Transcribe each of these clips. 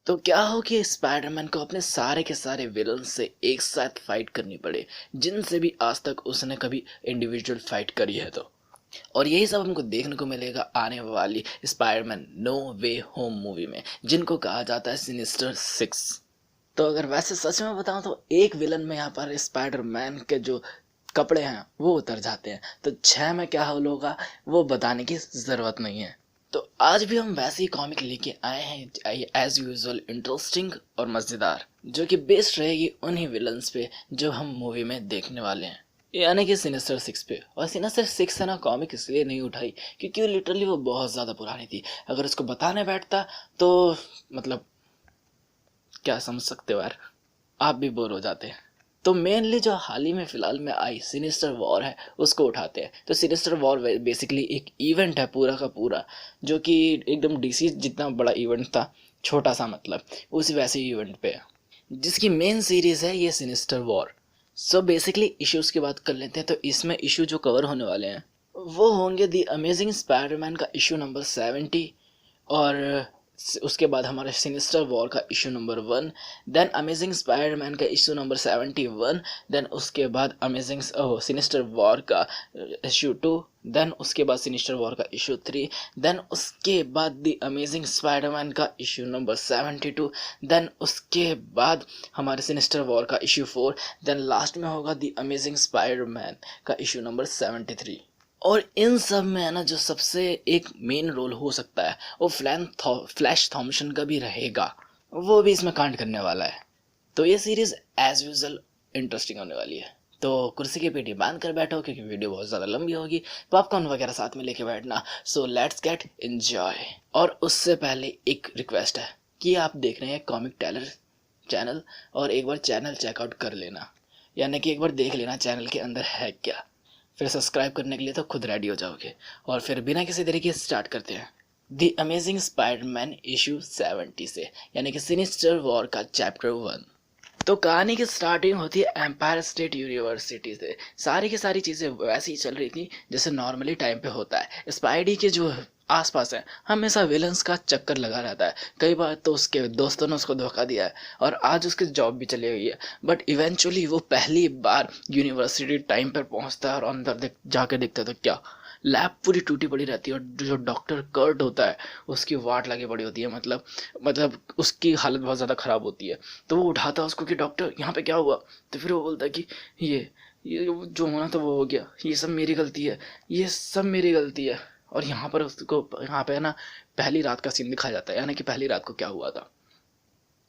तो क्या हो कि स्पाइडरमैन को अपने सारे के सारे विलन से एक साथ फाइट करनी पड़े, जिनसे भी आज तक उसने कभी इंडिविजुअल फाइट करी है। तो और यही सब हमको देखने को मिलेगा आने वाली स्पाइडरमैन नो वे होम मूवी में, जिनको कहा जाता है सिनिस्टर सिक्स। तो अगर वैसे सच में बताऊं तो एक विलन में यहाँ पर स्पाइडरमैन के जो कपड़े हैं वो उतर जाते हैं, तो 6 में क्या हाल होगा वो बताने की ज़रूरत नहीं है। तो आज भी हम वैसे ही कॉमिक लेके आए हैं एज यूजुअल, इंटरेस्टिंग और मज़ेदार, जो कि बेस्ड रहेगी उन्हीं विलन्स पे जो हम मूवी में देखने वाले हैं, यानी कि सिनिस्टर सिक्स पे। और सिनिस्टर सिक्स है ना, कॉमिक इसलिए नहीं उठाई क्योंकि लिटरली वो बहुत ज़्यादा पुरानी थी। अगर उसको बताने बैठता तो मतलब क्या समझ सकते हो यार, आप भी बोर हो जाते हैं। तो मेनली जो हाल ही में फ़िलहाल में आई सिनिस्टर वॉर है उसको उठाते हैं। तो सिनिस्टर वॉर बेसिकली एक इवेंट है पूरा का पूरा, जो कि एकदम डीसी जितना बड़ा इवेंट था, छोटा सा मतलब उस वैसे ही इवेंट पे है, जिसकी मेन सीरीज़ है ये sinister war. So basically issues की बात कर लेते हैं। तो इसमें इशू जो कवर होने वाले हैं वो होंगे दी अमेजिंग स्पाइडरमैन का इशू नंबर 70, और उसके बाद हमारे सिनिस्टर वॉर का issue number 1, then Amazing Spiderman का इशू नंबर 71, देन उसके बाद अमेजिंग सिनिस्टर वॉर का इशू 2, देन उसके बाद सिनिस्टर वॉर का इशू 3, देन उसके बाद द अमेजिंग स्पाइडरमैन का इशू नंबर 72, देन उसके बाद हमारे सिनिस्टर वॉर का इशू 4, देन लास्ट में होगा द अमेजिंग स्पाइडरमैन का इशू नंबर 73। और इन सब में है ना, जो सबसे एक मेन रोल हो सकता है वो फ्लैश थॉमसन का भी रहेगा, वो भी इसमें कांड करने वाला है। तो ये सीरीज़ एज यूजल इंटरेस्टिंग होने वाली है। तो कुर्सी की पेटी बांध कर बैठो क्योंकि वीडियो बहुत ज़्यादा लंबी होगी, पॉपकॉर्न वगैरह साथ में लेके बैठना। So let's get enjoy. और उससे पहले एक रिक्वेस्ट है कि आप देख रहे हैं कॉमिक टेलर चैनल, और एक बार चैनल चेकआउट कर लेना, यानी कि एक बार देख लेना चैनल के अंदर है क्या। फिर सब्सक्राइब करने के लिए तो खुद रेडी हो जाओगे। और फिर बिना किसी तरीके से स्टार्ट करते हैं द अमेजिंग स्पाइडरमैन इशू 70 से, यानी कि सिनिस्टर वॉर का चैप्टर 1। तो कहानी की स्टार्टिंग होती है एम्पायर स्टेट यूनिवर्सिटी से। सारी की सारी चीज़ें वैसे ही चल रही थी जैसे नॉर्मली टाइम पे होता है। स्पाइडी के जो आसपास है हमेशा विलन्स का चक्कर लगा रहता है। कई बार तो उसके दोस्तों ने उसको धोखा दिया है और आज उसकी जॉब भी चली गई है, बट इवेंचुअली वो पहली बार यूनिवर्सिटी टाइम पर पहुंचता है और अंदर जाके देखता है तो क्या, लैब पूरी टूटी पड़ी रहती है और जो डॉक्टर कर्ट होता है उसकी वाट लगी पड़ी होती है, मतलब उसकी हालत बहुत ज़्यादा ख़राब होती है। तो वो उठाता है उसको कि डॉक्टर यहाँ पे क्या हुआ। तो फिर वो बोलता है कि ये जो होना था वो हो गया, ये सब मेरी गलती है, ये सब मेरी गलती है। और यहाँ पर उसको यहाँ पे है ना पहली रात का सीन दिखाया जाता है, यानी कि पहली रात को क्या हुआ था।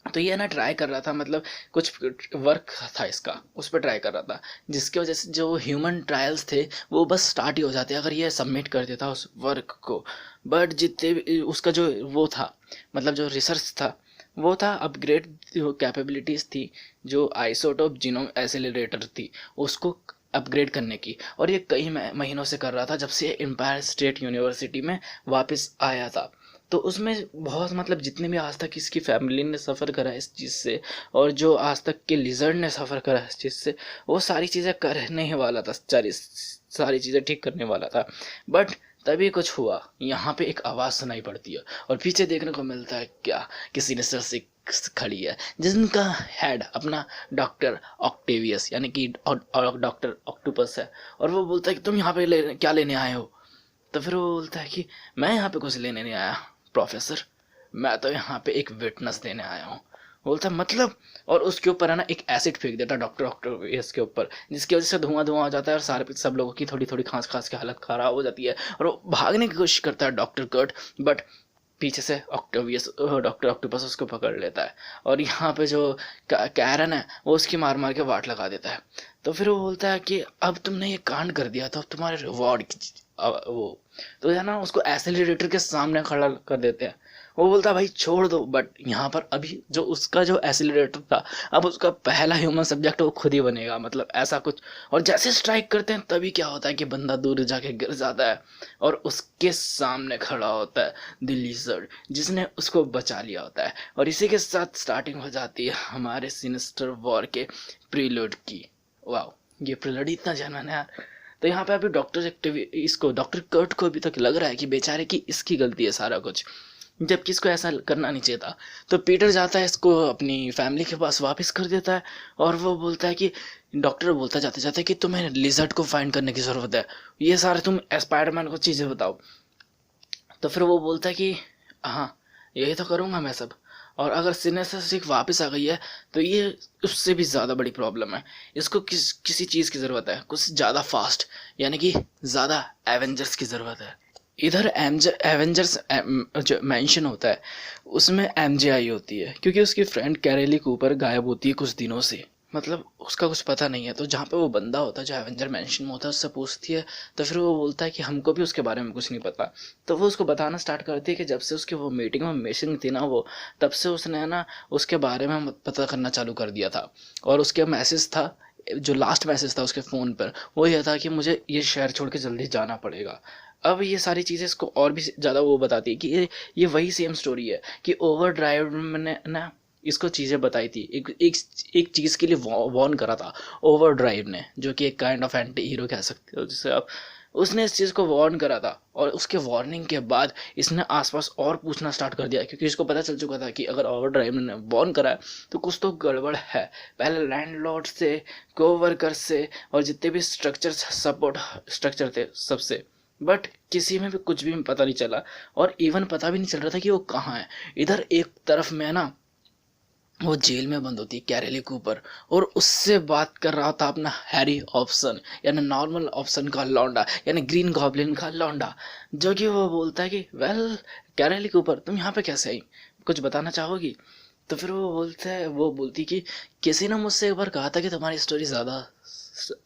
तो ये ना ट्राई कर रहा था, मतलब कुछ वर्क था इसका, उस पर ट्राई कर रहा था, जिसकी वजह से जो ह्यूमन ट्रायल्स थे वो बस स्टार्ट ही हो जाते अगर ये सबमिट कर देता उस वर्क को। बट जितने उसका जो वो था, मतलब जो रिसर्च था वो था अपग्रेड कैपेबिलिटीज़ थी, जो आइसोटोप जीनोम एसिलरेटर थी उसको अपग्रेड करने की। और ये कई महीनों से कर रहा था जब से एम्पायर स्टेट यूनिवर्सिटी में वापस आया था। तो उसमें बहुत मतलब जितने भी आज तक इसकी फैमिली ने सफ़र करा इस चीज़ से, और जो आज तक के लिजर्ड ने सफ़र करा इस चीज़ से, वो सारी चीज़ें करने ही वाला था, सारी चीज़ें ठीक करने वाला था। बट तभी कुछ हुआ, यहाँ पे एक आवाज़ सुनाई पड़ती है और पीछे देखने को मिलता है क्या कि सिनिस्टर सिक्स खड़ी है, जिनका हेड अपना डॉक्टर ऑक्टेवियस यानी कि डॉक्टर ऑक्टोपस है। और वो बोलता है कि तुम यहाँ पे क्या लेने आए हो। तो फिर वो बोलता है कि मैं यहाँ पे कुछ लेने नहीं आया प्रोफेसर, मैं तो यहाँ पे एक विटनेस देने आया हूँ। बोलता है मतलब, और उसके ऊपर है ना एक एसिड फेंक देता है डॉक्टर ऑक्टेवियस के ऊपर, जिसकी वजह से धुआं धुआं हो जाता है और सारे सब लोगों की थोड़ी थोड़ी खांस खांस की हालत खराब हो जाती है और वो भागने की कोशिश करता है डॉक्टर कर्ट। बट पीछे से ऑक्टेवियस डॉक्टर ऑक्टोपस उसको पकड़ लेता है और यहाँ पे जो कैरन है वो उसकी मार मार के वाट लगा देता है। तो फिर वो बोलता है कि अब तुमने ये कांड कर दिया तो अब तुम्हारे रिवॉर्ड की वो, तो है ना उसको एसिलरेटर के सामने खड़ा कर देते हैं। वो बोलता है भाई छोड़ दो, बट यहाँ पर अभी जो उसका जो एसिलरेटर था अब उसका पहला ह्यूमन सब्जेक्ट वो खुद ही बनेगा, मतलब ऐसा कुछ। और जैसे स्ट्राइक करते हैं तभी क्या होता है कि बंदा दूर जाके गिर जाता है और उसके सामने खड़ा होता है द लिजर्ड, जिसने उसको बचा लिया होता है। और इसी के साथ स्टार्टिंग हो जाती है हमारे सिनिस्टर वॉर के प्रीलूड की। वाह, ये प्रीलूड इतना जेन्युइन है यार। तो यहाँ पे अभी इसको डॉक्टर कर्ट को अभी तक लग रहा है कि बेचारे की इसकी गलती है सारा कुछ, जबकि इसको ऐसा करना नहीं चाहिए था। तो पीटर जाता है, इसको अपनी फैमिली के पास वापस कर देता है और वो बोलता है कि डॉक्टर बोलता जाते जाते कि तुम्हें लिजर्ड को फाइंड करने की ज़रूरत है, ये सारे तुम स्पाइडरमैन को चीज़ें बताओ। तो फिर वो बोलता है कि हाँ यही तो करूँगा मैं सब, और अगर सिनेस्टर सिक्स वापस आ गई है तो ये उससे भी ज़्यादा बड़ी प्रॉब्लम है। इसको किसी चीज़ की ज़रूरत है, कुछ ज़्यादा फास्ट, यानी कि ज़्यादा एवेंजर्स की ज़रूरत है। इधर एवेंजर्स जो मेंशन होता है उसमें एमजे आई होती है, क्योंकि उसकी फ्रेंड कैरेली कूपर गायब होती है कुछ दिनों से, मतलब उसका कुछ पता नहीं है। तो जहाँ पे वो बंदा होता है जो एवेंजर मेंशन में होता है उससे पूछती है, तो फिर वो बोलता है कि हमको भी उसके बारे में कुछ नहीं पता। तो वो उसको बताना स्टार्ट करती है कि जब से उसकी वो मीटिंग में मिसिंग थी ना वो, तब से उसने ना उसके बारे में पता करना चालू कर दिया था। और उसके मैसेज था, जो लास्ट मैसेज था उसके फ़ोन पर, वो यह था कि मुझे ये शहर छोड़ के जल्दी जाना पड़ेगा। अब ये सारी चीज़ें इसको और भी ज़्यादा वो बताती है कि ये वही सेम स्टोरी है कि ओवर ड्राइव ने ना इसको चीज़ें बताई थी, एक चीज़ के लिए वॉर्न करा था ओवर ड्राइव ने, जो कि एक काइंड ऑफ एंटी हीरो कह सकते हो जिसे आप। उसने इस चीज़ को वार्न करा था और उसके वार्निंग के बाद इसने आसपास और पूछना स्टार्ट कर दिया, क्योंकि इसको पता चल चुका था कि अगर ओवर ड्राइव ने वार्न करा है तो कुछ तो गड़बड़ है। पहले लैंडलॉर्ड से, कोवर्कर से, और जितने भी स्ट्रक्चर सपोर्ट स्ट्रक्चर थे सबसे, बट किसी में भी कुछ भी पता नहीं चला, और इवन पता भी नहीं चल रहा था कि वो कहाँ है। इधर एक तरफ में ना वो जेल में बंद होती है कैरेली कूपर, और उससे बात कर रहा था अपना हैरी ऑप्शन, यानी नॉर्मल ऑप्शन का लौंडा, यानी ग्रीन गॉब्लिन का लौंडा, जो कि वो बोलता है कि वेल कैरेली कूपर तुम यहाँ पे कैसे आई, कुछ बताना चाहोगी। तो फिर वो बोलती कि किसी ने मुझसे एक बार कहा था कि तुम्हारी स्टोरी ज़्यादा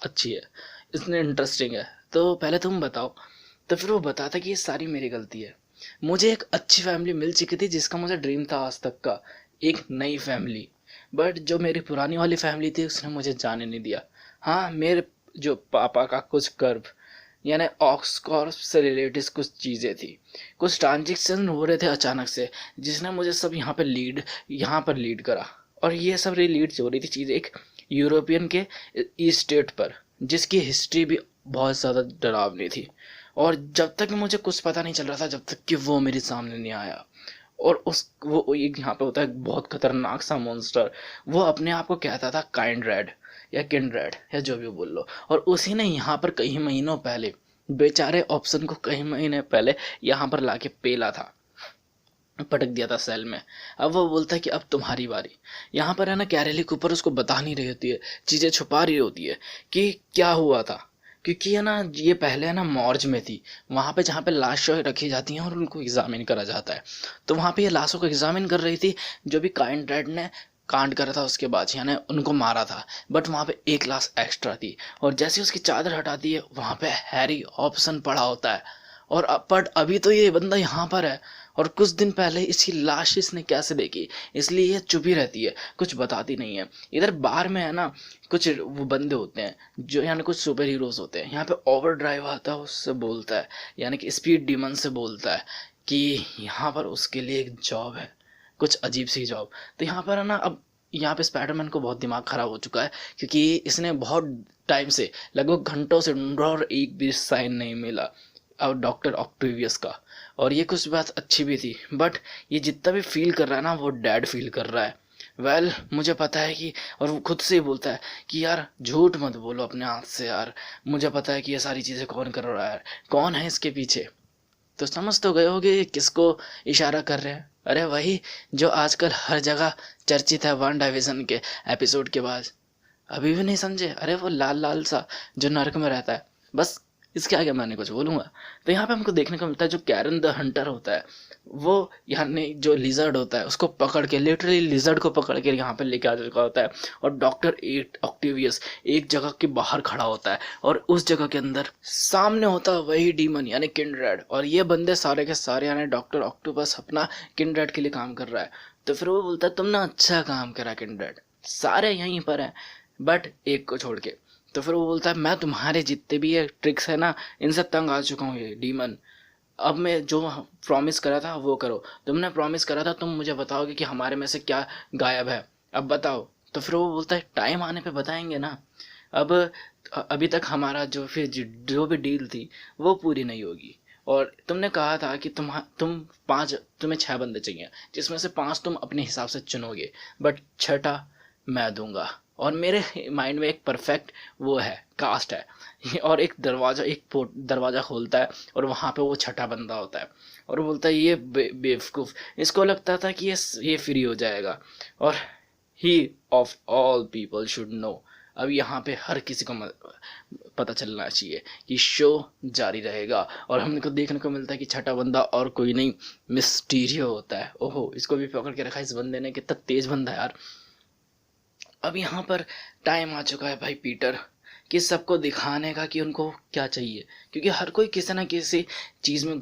अच्छी है, इतनी इंटरेस्टिंग है, तो पहले तुम बताओ। तो फिर वो बताता कि ये सारी मेरी गलती है, मुझे एक अच्छी फैमिली मिल चुकी थी जिसका मुझे ड्रीम था आज तक का, एक नई फैमिली, बट जो मेरी पुरानी वाली फैमिली थी उसने मुझे जाने नहीं दिया। हाँ, मेरे जो पापा का कुछ कर्व, यानी ऑक्सकॉर्प से रिलेटेड कुछ चीज़ें थी, कुछ ट्रांजेक्शन हो रहे थे अचानक से, जिसने मुझे सब यहाँ पर लीड करा। और ये सब लीड हो रही थी चीज़ एक यूरोपियन के स्टेट पर, जिसकी हिस्ट्री भी बहुत ज़्यादा डरावनी थी। और जब तक मुझे कुछ पता नहीं चल रहा था, जब तक कि वो मेरे सामने नहीं आया, और उस वो एक यहाँ पे होता है बहुत खतरनाक सा मॉन्स्टर, वो अपने आप को कहता था काइंड रेड या किंड रेड या जो भी बोल लो, और उसी ने यहाँ पर कई महीनों पहले बेचारे ऑप्शन को कई महीने पहले यहाँ पर लाके पेला था, पटक दिया था सेल में। अब वो बोलता है कि अब तुम्हारी बारी। यहाँ पर है ना कैरेली कूपर उसको बता नहीं रही होती है, चीज़ें छुपा रही होती है कि क्या हुआ था, क्योंकि है ना ये पहले है ना मॉर्ज में थी, वहाँ पे जहाँ पे लाशें रखी जाती हैं और उनको एग्जामिन करा जाता है। तो वहाँ पे ये लाशों को एग्जामिन कर रही थी, जो भी काइंड रेड ने कांड करा था उसके बाद, यानी उनको मारा था, बट वहाँ पे एक लाश एक्स्ट्रा थी। और जैसे उसकी चादर हटाती है वहाँ पे हैरी ऑप्शन पड़ा होता है, और बट अभी तो ये बंदा यहाँ पर है, और कुछ दिन पहले इसकी लाश इसने कैसे देखी, इसलिए ये चुप ही रहती है, कुछ बताती नहीं है। इधर बाहर में है ना कुछ वो बंदे होते हैं जो यानी कुछ सुपर हीरोज होते हैं, यहाँ पे ओवर ड्राइव आता है, उससे बोलता है, यानी कि स्पीड डीमन से बोलता है कि यहाँ पर उसके लिए एक जॉब है, कुछ अजीब सी जॉब। तो यहाँ पर है ना अब यहाँ पे स्पाइडरमैन को बहुत दिमाग खराब हो चुका है, क्योंकि इसने बहुत टाइम से लगभग घंटों से ढूंढा और एक भी साइन नहीं मिला और डॉक्टर ऑक्टेवियस का। और ये कुछ बात अच्छी भी थी, बट ये जितना भी फील कर रहा है ना वो डैड फील कर रहा है। मुझे पता है कि, और वो खुद से ही बोलता है कि यार झूठ मत बोलो अपने हाथ से यार, मुझे पता है कि ये सारी चीज़ें कौन कर रहा है, कौन है इसके पीछे। तो समझ तो गए होगे ये किसको इशारा कर रहे हैं, अरे वही जो आजकल हर जगह चर्चित है वन डाइविजन के एपिसोड के बाद। अभी भी नहीं समझे? अरे वो लाल लाल सा जो नर्क में रहता है, बस इसके आगे मैं नहीं कुछ बोलूँगा। तो यहाँ पे हमको देखने को मिलता है जो कैरन द हंटर होता है, वो यानी जो लिजर्ड होता है उसको पकड़ के, लिटरली लिजर्ड को पकड़ के यहाँ पे लेके आ चुका होता है। और डॉक्टर एट ऑक्टेवियस एक जगह के बाहर खड़ा होता है, और उस जगह के अंदर सामने होता है वही डीमन यानी किंडरेड, और ये बंदे सारे के सारे यानी डॉक्टर ऑक्टोपस अपना किंडरेड के लिए काम कर रहा है। तो फिर वो बोलता है तुमने अच्छा काम करा किंडरेड, सारे यहीं पर हैं बट एक को छोड़ के। तो फिर वो बोलता है मैं तुम्हारे जितने भी ये ट्रिक्स है ना इनसे तंग आ चुका हूँ ये डीमन, अब मैं जो प्रॉमिस करा था वो करो, तुमने प्रॉमिस करा था तुम मुझे बताओगे कि हमारे में से क्या गायब है, अब बताओ। तो फिर वो बोलता है टाइम आने पे बताएंगे ना, अब अभी तक हमारा जो भी डील थी वो पूरी नहीं होगी, और तुमने कहा था कि तुम्हें 6 बंदे चाहिए, जिसमें से 5 तुम अपने हिसाब से चुनोगे, बट छठा मैं दूंगा। और मेरे माइंड में एक परफेक्ट वो है, कास्ट है। और एक दरवाज़ा खोलता है और वहाँ पे वो छठा बंदा होता है और वो बोलता है ये बेवकूफ़, इसको लगता था कि ये फ्री हो जाएगा और he of all people should know. अब यहाँ पे हर किसी को पता चलना चाहिए कि शो जारी रहेगा और हमको देखने को मिलता है कि छठा बंदा और कोई नहीं, मिस्टीरियो होता है। ओहो, इसको भी पकड़ के रखा इस बंदे ने, कितना तेज बंदा है यार। अब यहाँ पर टाइम आ चुका है भाई पीटर कि सबको दिखाने का कि उनको क्या चाहिए, क्योंकि हर कोई किसी ना किसी चीज़ में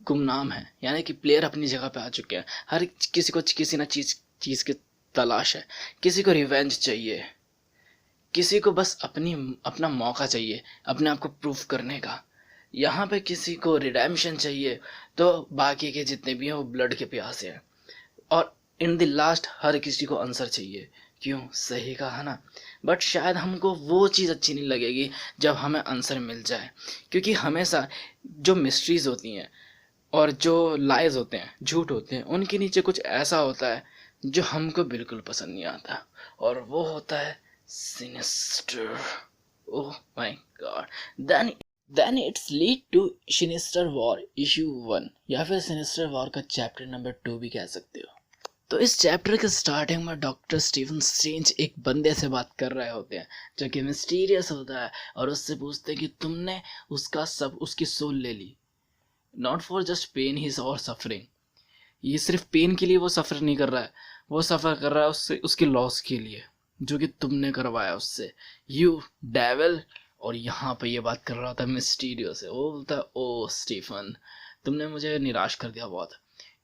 गुमनाम है, यानी कि प्लेयर अपनी जगह पे आ चुके हैं। हर किसी को किसी ना चीज़ की तलाश है। किसी को रिवेंज चाहिए, किसी को बस अपना मौका चाहिए अपने आप को प्रूफ करने का। यहाँ पे किसी को रिडेम्पशन चाहिए, तो बाकी के जितने भी हैं वो ब्लड के प्यासे हैं। और इन द लास्ट हर किसी को आंसर चाहिए। क्यों? सही कहा ना। बट शायद हमको वो चीज़ अच्छी नहीं लगेगी जब हमें आंसर मिल जाए, क्योंकि हमेशा जो मिस्ट्रीज होती हैं और जो लाइज होते हैं, झूठ होते हैं, उनके नीचे कुछ ऐसा होता है जो हमको बिल्कुल पसंद नहीं आता, और वो होता है Sinister. Oh my God. Then then it's lead to Sinister War issue 1, या फिर सिनिस्टर वॉर का चैप्टर नंबर 2 भी कह सकते हो। तो इस चैप्टर के स्टार्टिंग में डॉक्टर स्टीफन स्ट्रेंज एक बंदे से बात कर रहे होते हैं जो कि मिस्टीरियस होता है, और उससे पूछते हैं कि तुमने उसकी सोल ले ली, not for just pain his और सफरिंग। ये सिर्फ पेन के लिए वो सफ़र नहीं कर रहा है, वो सफ़र कर रहा है उससे, उसकी लॉस के लिए जो कि तुमने करवाया उससे, यू डेविल। और यहाँ पे ये बात कर रहा था मिस्टीरियो से। वो बोलता है ओ स्टीफन, तुमने मुझे निराश कर दिया बहुत।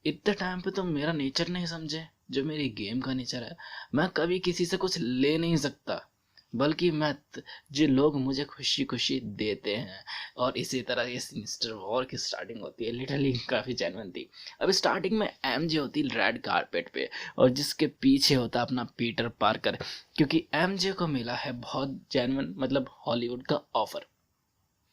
इतने टाइम पे तुम मेरा नेचर नहीं समझे जो मेरी गेम का नेचर है। मैं कभी किसी से कुछ ले नहीं सकता, बल्कि जो लोग मुझे खुशी खुशी देते हैं। और इसी तरह ये सिनिस्टर वॉर की स्टार्टिंग होती है, लिटरली काफ़ी जेन्युइन थी। अब स्टार्टिंग में एमजे होती है रेड कारपेट पे, और जिसके पीछे होता है अपना पीटर पार्कर, क्योंकि एमजे को मिला है बहुत जेन्युइन मतलब हॉलीवुड का ऑफर।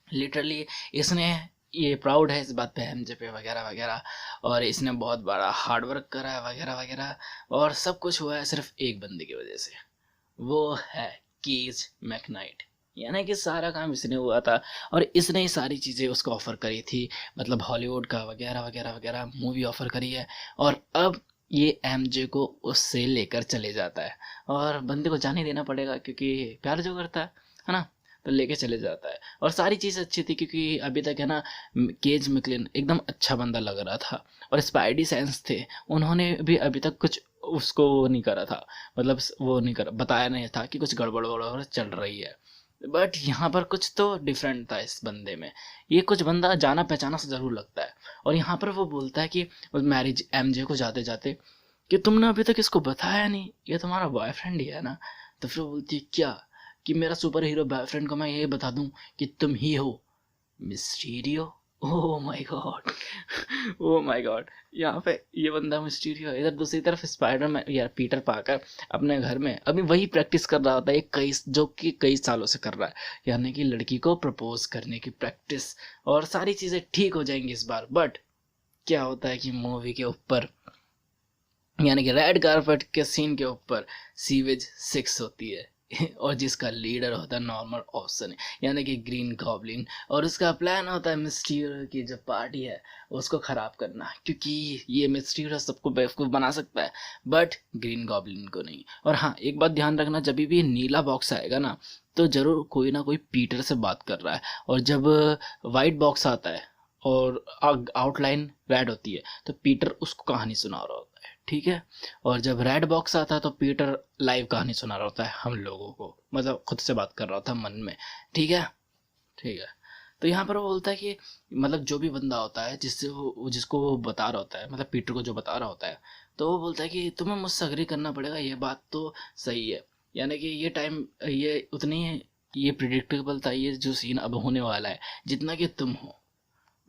लिटरली इसने ये प्राउड है इस बात पे एमजे पे वगैरह वगैरह, और इसने बहुत बड़ा हार्ड वर्क करा है वगैरह वगैरह, और सब कुछ हुआ है सिर्फ एक बंदे की वजह से, वो है कीज मैकनाइट। यानी कि सारा काम इसने हुआ था और इसने ही सारी चीज़ें उसको ऑफ़र करी थी, मतलब हॉलीवुड का वगैरह वगैरह वगैरह मूवी ऑफ़र करी है। और अब ये एमजे को उससे लेकर चले जाता है, और बंदे को जाने देना पड़ेगा क्योंकि प्यार जो करता है ना, तो लेके चले जाता है। और सारी चीज़ अच्छी थी क्योंकि अभी तक है ना केज मैकलिन एकदम अच्छा बंदा लग रहा था, और स्पाइडी सेंस थे, उन्होंने भी अभी तक कुछ उसको वो नहीं करा था, मतलब वो नहीं करा, बताया नहीं था कि कुछ गड़बड़ वड़बड़ चल रही है। बट यहाँ पर कुछ तो डिफरेंट था इस बंदे में, ये कुछ बंदा जाना पहचाना से ज़रूर लगता है। और यहाँ पर वो बोलता है कि मैरिज एमजे को जाते जाते कि तुमने अभी तक इसको बताया नहीं, ये तुम्हारा बॉयफ्रेंड ही है ना। तो फिर वो बोलती है क्या, कि मेरा सुपर हीरो बॉयफ्रेंड को मैं ये बता दूं कि तुम ही हो Mysterio. Oh my God, oh my God. यहाँ पे ये बंदा मिस्टीरियो है, इधर दूसरी तरफ स्पाइडरमैन या पीटर पार्कर अपने घर में अभी वही प्रैक्टिस कर रहा होता है जो कि कई सालों से कर रहा है, यानी कि लड़की को प्रपोज करने की प्रैक्टिस। और सारी चीज़ें ठीक हो जाएंगी इस बार। बट क्या होता है कि मूवी के ऊपर, यानी कि रेड कारपेट के सीन के ऊपर सीवेज 6 होती है और जिसका लीडर होता है नॉर्मल ऑप्शन, यानी कि ग्रीन गॉब्लिन। और उसका प्लान होता है मिस्टीरियो की जो पार्टी है उसको ख़राब करना, क्योंकि ये मिस्टीरियो सबको बेवकूफ़ बना सकता है बट ग्रीन गॉब्लिन को नहीं। और हाँ, एक बात ध्यान रखना, जब भी नीला बॉक्स आएगा ना तो ज़रूर कोई ना कोई पीटर से बात कर रहा है, और जब वाइट बॉक्स आता है और आउटलाइन रेड होती है तो पीटर उसको कहानी सुना रहा होता है, ठीक है। और जब रेड बॉक्स आता है तो पीटर लाइव कहानी सुना रहा होता है हम लोगों को, मतलब खुद से बात कर रहा होता है मन में, ठीक है, ठीक है। तो यहाँ पर वो बोलता है कि मतलब जो भी बंदा होता है जिसको वो बता रहा होता है, मतलब पीटर को जो बता रहा होता है, तो वो बोलता है कि तुम्हें मुझसे अग्री करना पड़ेगा, ये बात तो सही है। यानी कि ये टाइम ये उतनी ये प्रिडिक्टेबल था ये जो सीन अब होने वाला है जितना कि तुम हो।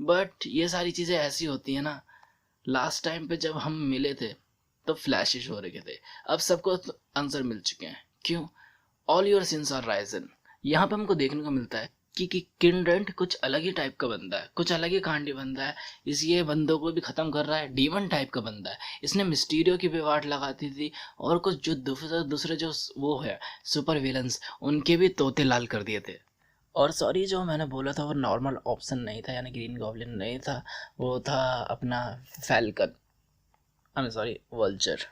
बट ये सारी चीज़ें ऐसी होती है ना, लास्ट टाइम पे जब हम मिले थे तो फ्लैशेस हो रखे थे, अब सबको आंसर मिल चुके हैं। क्यों? All your sins are risen. यहाँ पे हमको देखने को मिलता है कि किन डेंट कुछ अलग ही टाइप का बंदा है, कुछ अलग ही कांडी बंदा है। इस ये बंदों को भी ख़त्म कर रहा है, डीमन टाइप का बंदा है। इसने मिस्टीरियो की भी वाट लगाती थी, और कुछ जो दूसरे जो वो है सुपर विलन्स, उनके भी तोते लाल कर दिए थे। और सॉरी, जो मैंने बोला था वो नॉर्मल ऑप्शन नहीं था, यानी ग्रीन गॉब्लिन नहीं था, वो था अपना falcon, I am sorry vulture.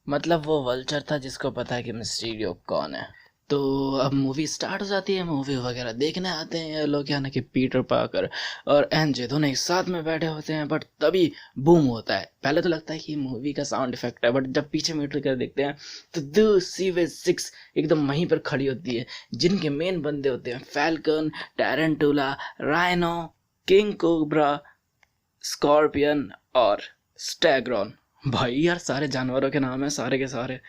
मतलब वो वल्चर था जिसको पता है कि मिस्टीरियो कौन है। तो अब मूवी स्टार्ट हो जाती है, मूवी वगैरह देखने आते हैं ये लोग, यानी कि पीटर पार्कर और एनजे दोनों एक साथ में बैठे होते हैं। बट तभी बूम होता है। पहले तो लगता है कि मूवी का साउंड इफेक्ट है, बट जब पीछे मीटर कर देखते हैं तो द CV6 एकदम वहीं पर खड़ी होती है, जिनके मेन बंदे होते हैं falcon, tarantula, rhino, king cobra, scorpion और स्टैग्रॉन। भाई यार, सारे जानवरों के नाम है सारे के सारे।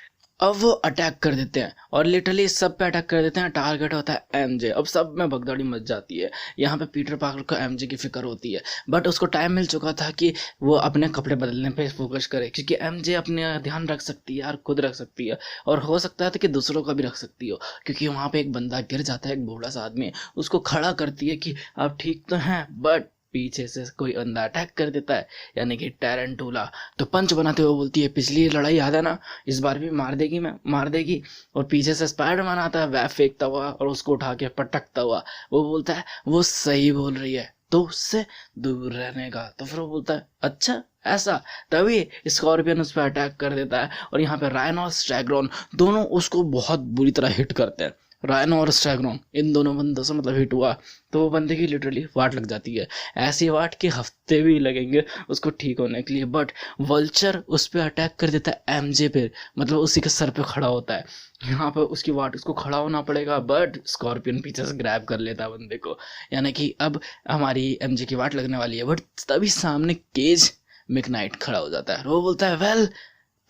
अब वो अटैक कर देते हैं, और लिटरली सब पे अटैक कर देते हैं। टारगेट होता है एमजे। अब सब में भगदड़ी मच जाती है। यहाँ पे पीटर पार्कर को एमजे की फिक्र होती है, बट उसको टाइम मिल चुका था कि वो अपने कपड़े बदलने पे फोकस करे, क्योंकि एमजे अपने ध्यान रख सकती है और खुद रख सकती है, और हो सकता है कि दूसरों का भी रख सकती हो, क्योंकि वहाँ पे एक बंदा गिर जाता है, एक बूढ़ा सा आदमी, उसको खड़ा करती है कि आप ठीक तो हैं, बट पीछे से कोई बंदा अटैक कर देता है, यानी कि टैरेंटुला। तो पंच बनाते हुए बोलती है, पिछली लड़ाई याद है ना, इस बार भी मार देगी, मैं मार देगी। और पीछे से स्पाइडरमैन आता है, वैब फेंकता हुआ और उसको उठा के पटकता हुआ। वो बोलता है वो सही बोल रही है, तो उससे दूर रहने का। तो फिर वो बोलता है अच्छा ऐसा। तभी स्कॉर्पियन उस पर अटैक कर देता है, और यहाँ पे रायनो और स्टैग्रॉन दोनों उसको बहुत बुरी तरह हिट करते हैं। रायनो और स्टैग्रॉन इन दोनों बंदों से मतलब हिट हुआ, तो वो बंदे की लिटरली वाट लग जाती है। ऐसी वाट के हफ्ते भी लगेंगे उसको ठीक होने के लिए। बट वल्चर उस पर अटैक कर देता है एमजे पे, मतलब उसी के सर पे खड़ा होता है। यहाँ पर उसकी वाट, उसको खड़ा होना पड़ेगा, बट स्कॉर्पियन पीछे से ग्रैब कर लेता है बंदे को, यानी कि अब हमारी एमजे की वाट लगने वाली है। बट तभी सामने केज मिडनाइट खड़ा हो जाता है। वो बोलता है वेल,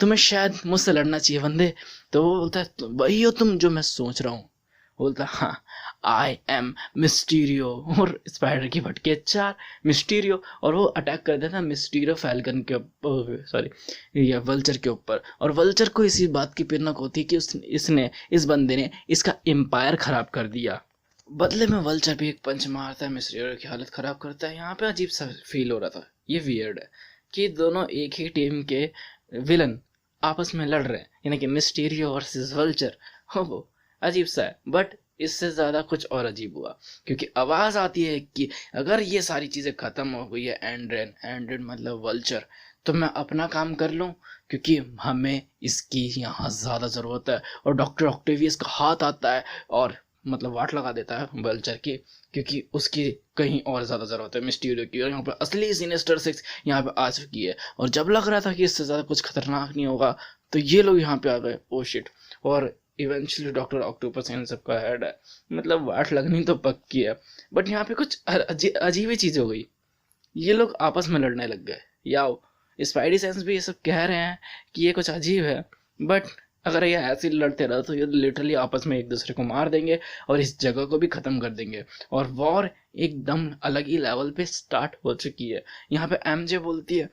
तुम्हें शायद मुझसे लड़ना चाहिए बंदे। तो वो बोलता है वही हो तुम जो मैं सोच रहा हूँ। बोलता हाँ, आई एम मिस्टीरियो। और स्पाइडर की फटके 4 मिस्टीरियो, और वो अटैक कर देता है मिस्टीरियो फैल्कन के ऊपर, सॉरी ये वल्चर के ऊपर। और वल्चर को इसी बात की पिनक होती है कि इस बंदे ने इसका एम्पायर खराब कर दिया। बदले में वल्चर भी एक पंच मारता है, मिस्टीरियो की हालत खराब करता है। यहाँ पे अजीब सा फील हो रहा था, ये वियर्ड है कि दोनों एक ही टीम के विलन आपस में लड़ रहे हैं, यानी कि मिस्टीरियो वर्सेस वल्चर। हो अजीब सा है। बट इससे ज़्यादा कुछ और अजीब हुआ, क्योंकि आवाज़ आती है कि अगर ये सारी चीज़ें ख़त्म हो गई है, एंड्रेन मतलब वल्चर, तो मैं अपना काम कर लूँ, क्योंकि हमें इसकी यहाँ ज़्यादा ज़रूरत है। और डॉक्टर ऑक्टेवियस का हाथ आता है और मतलब वाट लगा देता है वल्चर की, क्योंकि उसकी कहीं और ज़्यादा ज़रूरत है मिस्टीरियो की। और यहाँ पर असली सिनेस्टर 6 यहाँ पे आ चुकी है, और जब लग रहा था कि इससे ज़्यादा कुछ खतरनाक नहीं होगा, तो ये लोग यहाँ पे आ गए। Oh shit. और इवेंचुअली डॉक्टर ऑक्टोपस इन सबका हेड है, मतलब वाट लगनी तो पक्की है। बट यहाँ पे कुछ अजीब ही चीज़ हो गई, ये लोग आपस में लड़ने लग गए। याओ स्पाइडी सेंस भी ये सब कह रहे हैं कि ये कुछ अजीब है, बट अगर ये ऐसे लड़ते रहे तो ये लिटरली आपस में एक दूसरे को मार देंगे और इस जगह को भी ख़त्म कर देंगे, और वॉर एकदम अलग ही लेवल पे स्टार्ट हो चुकी है। यहाँ पे एमजे बोलती है,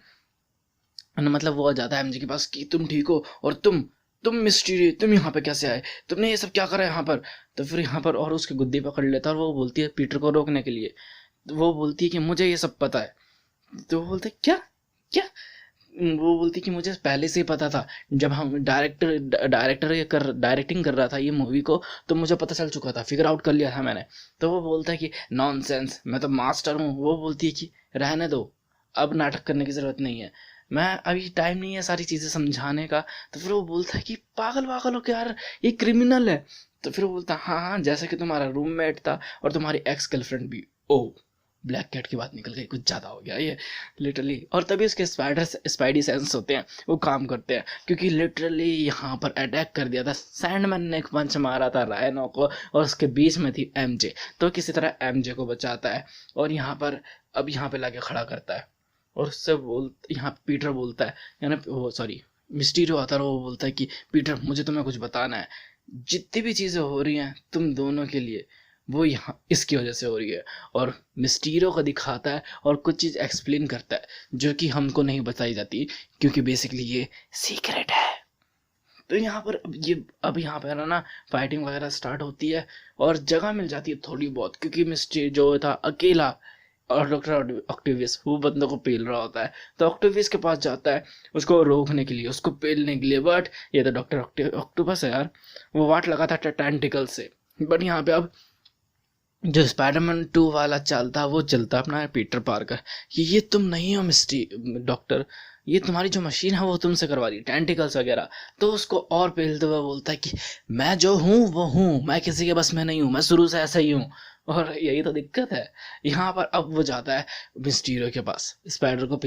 मतलब वो आ जाता है एमजे के पास कि तुम ठीक हो, और तुम मिस्टीरी, तुम यहाँ पे कैसे आए, तुमने ये सब क्या करा यहाँ पर। तो फिर यहाँ पर और उसकी गुद्दी पकड़ लेता है, और वो बोलती है पीटर को रोकने के लिए, तो वो बोलती है कि मुझे ये सब पता है। तो वो बोलते क्या क्या, वो बोलती कि मुझे पहले से ही पता था, जब हम डायरेक्टिंग कर रहा था ये मूवी को, तो मुझे पता चल चुका था, फिगर आउट कर लिया था मैंने। तो वो बोलता है कि नॉनसेंस, मैं तो मास्टर हूँ। वो बोलती है कि रहने दो, अब नाटक करने की ज़रूरत नहीं है, मैं अभी टाइम नहीं है सारी चीज़ें समझाने का। तो फिर वो बोलता है कि पागल वागल हो क्या यार, ये क्रिमिनल है। तो फिर वो बोलता है हाँ हाँ, जैसे कि तुम्हारा रूममेट था और तुम्हारी एक्स गर्लफ्रेंड भी। ओ ब्लैक कैट की बात निकल गई, कुछ ज़्यादा हो गया ये लिटरली। और तभी उसके स्पाइडी सेंस होते हैं, वो काम करते हैं, क्योंकि लिटरली यहाँ पर अटैक कर दिया था सैंडमैन ने, एक पंच मारा था रायनो को, और उसके बीच में थी एमजे। तो किसी तरह एमजे को बचाता है, और यहाँ पर अब यहाँ पे लाके खड़ा करता है, और उससे यहाँ पीटर बोलता है, यानी वो सॉरी मिस्टीरियो आता है, और वो बोलता है कि पीटर मुझे तुम्हें कुछ बताना है, जितनी भी चीज़ें हो रही हैं तुम दोनों के लिए, वो यहाँ इसकी वजह से हो रही है। और मिस्टीरियो को दिखाता है और कुछ चीज़ एक्सप्लेन करता है जो कि हमको नहीं बताई जाती, क्योंकि बेसिकली ये सीक्रेट है। तो यहाँ पर अब यहाँ पर है ना फाइटिंग वगैरह स्टार्ट होती है और जगह मिल जाती है थोड़ी बहुत, क्योंकि मिस्टर जो था अकेला और डॉक्टर ऑक्टेवियस वो बंदों को पेल रहा होता है। तो ऑक्टेवियस के पास जाता है उसको रोकने के लिए, उसको पेलने के लिए, बट ये तो डॉक्टर ऑक्टोपस है यार, वो वाट लगा था टेंटिकल से। बट यहाँ पे अब जो स्पाइडरमैन 2 वाला चलता वो चलता अपना पीटर पार्कर कि ये तुम नहीं हो मिस्टी डॉक्टर, ये तुम्हारी जो मशीन है वो तुमसे करवा रही टेंटिकल्स वगैरह। तो उसको और पेलते हुए बोलता है कि मैं जो हूँ वो हूँ, मैं किसी के बस में नहीं हूँ, मैं शुरू से ऐसा ही हूँ। और यही तो दिक्कत है यहाँ पर। अब वो जाता है मिस्टीरियो के पास स्पाइडर को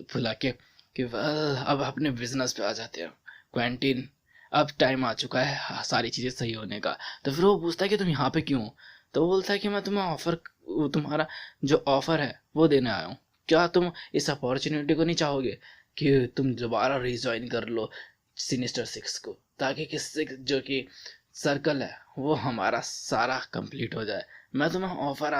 फुला के कि अब अपने बिजनेस पे आ जाते हैं क्वेंटीन, अब टाइम आ चुका है सारी चीज़ें सही होने का। तो फिर वो पूछता है कि तुम यहाँ पे क्यों हो? तो वो बोलता है कि मैं तुम्हारा जो ऑफर है वो देने आया हूँ, क्या तुम इस अपॉर्चुनिटी को नहीं चाहोगे कि तुम दोबारा रिज्वाइन कर लो सिनिस्टर 6 को, ताकि किससे जो कि सर्कल है वो हमारा सारा कंप्लीट हो जाए। मैं तुम्हें ऑफर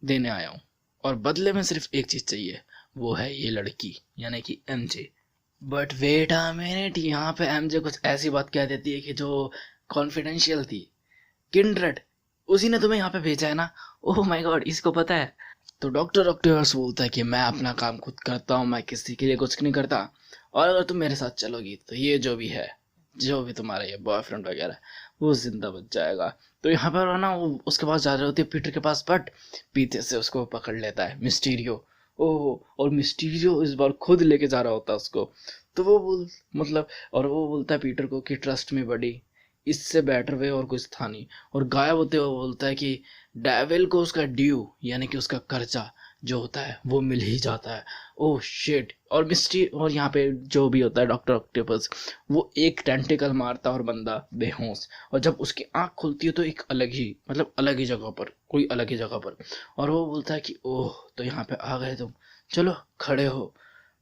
देने आया हूँ और बदले में सिर्फ एक चीज़ चाहिए, वो है ये लड़की यानी कि MJ. But wait a minute, यहाँ पे एमजे कुछ ऐसी बात कह देती है कि जो कॉन्फिडेंशियल थी। किंड्रेड उसी ने तुम्हें यहाँ पे भेजा है ना? ओह माय गॉड, इसको पता है। तो डॉक्टर ऑक्टेवियस बोलता है कि मैं अपना काम खुद करता हूँ, मैं किसी के लिए कुछ नहीं करता, और अगर तुम मेरे साथ चलोगी तो ये जो भी है, जो भी तुम्हारा ये बॉयफ्रेंड वगैरह वो जिंदा बच जाएगा। तो यहाँ पर है ना वो उसके पास जा रही होती है पीटर के पास, बट पीछे से उसको पकड़ लेता है मिस्टीरियो। ओह, और मिस्टीरियो इस बार खुद लेके जा रहा होता है उसको। तो वो वो बोलता है पीटर को कि ट्रस्ट में बडी, इससे बेटर वे और कुछ था नहीं। और गायब होते हुए बोलता है कि डेविल को उसका ड्यू यानी कि उसका कर्जा जो होता है वो मिल ही जाता है। Oh shit. और यहाँ पे जो भी होता है डॉक्टर ऑक्टोपस वो एक टेंटिकल मारता है और बंदा बेहोश, और जब उसकी आंख खुलती है तो एक अलग ही जगह पर, कोई अलग ही जगह पर। और वो बोलता है कि ओह तो यहाँ पे आ गए तुम, चलो खड़े हो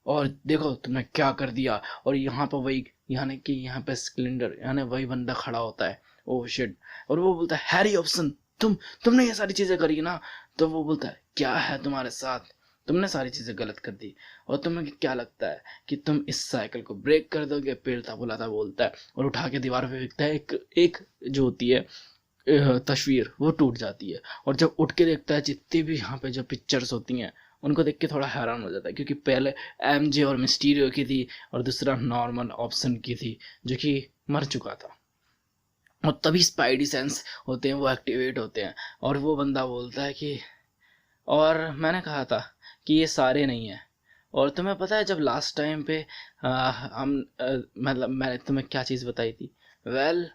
और देखो तुमने क्या कर दिया। और यहाँ पर वही यानी कि यहाँ पे सिलेंडर यानी वही बंदा खड़ा होता है। Oh shit. और वो बोलता है हैरी ऑप्शन, तुमने ये सारी चीजें करी ना? तो वो बोलता है क्या है तुम्हारे साथ, तुमने सारी चीजें गलत कर दी, और तुम्हें क्या लगता है कि तुम इस साइकिल को ब्रेक कर दोगे? पेड़ता बुलाता बोलता है और उठा के दीवार पे फेंकता है। एक जो होती है तस्वीर वो टूट जाती है, और जब उठ के देखता है जितनी भी यहाँ पे जो पिक्चर्स होती हैं उनको देख के थोड़ा हैरान हो जाता है, क्योंकि पहले एमजे और मिस्टीरियो की थी और दूसरा नॉर्मल ऑप्शन की थी जो कि मर चुका था। और तभी स्पाइडी सेंस होते हैं वो एक्टिवेट होते हैं, और वो बंदा बोलता है कि और मैंने कहा था कि ये सारे नहीं है। और तुम्हें पता है जब लास्ट टाइम पे मैंने तुम्हें क्या चीज़ बताई थी? Well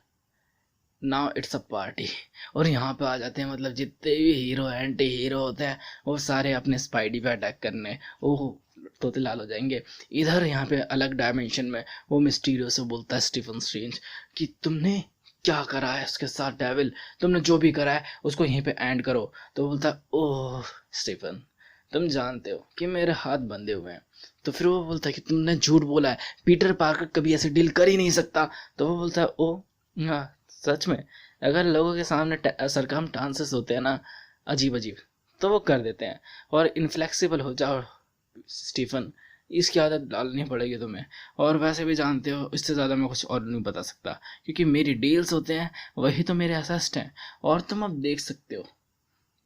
now it's a party. और यहाँ पे आ जाते हैं जितने भी हीरो एंटी हीरो होते हैं वो सारे अपने स्पाइडी पे अटैक करने, ओह तोते लाल हो जाएंगे। इधर यहाँ पे अलग डायमेंशन में वो मिस्टीरियो से बोलता है स्टीफन स्ट्रेंज कि तुमने क्या करा है उसके साथ डेविल, तुमने जो भी करा है उसको यहीं पे एंड करो। तो बोलता है ओह स्टीफन तुम जानते हो कि मेरे हाथ बंधे हुए हैं। तो फिर वो बोलता है कि तुमने झूठ बोला है, पीटर पार्कर कभी ऐसे डील कर ही नहीं सकता। तो वो बोलता है ओ हाँ सच में, अगर लोगों के सामने सरकाम टांसेस होते हैं ना अजीब अजीब तो वो कर देते हैं। और इनफ्लेक्सिबल हो जाओ स्टीफन, इसकी आदत डालनी पड़ेगी तुम्हें। और वैसे भी जानते हो इससे ज़्यादा मैं कुछ और नहीं बता सकता, क्योंकि मेरी डील्स होते हैं वही तो मेरे असिस्ट हैं। और तुम अब देख सकते हो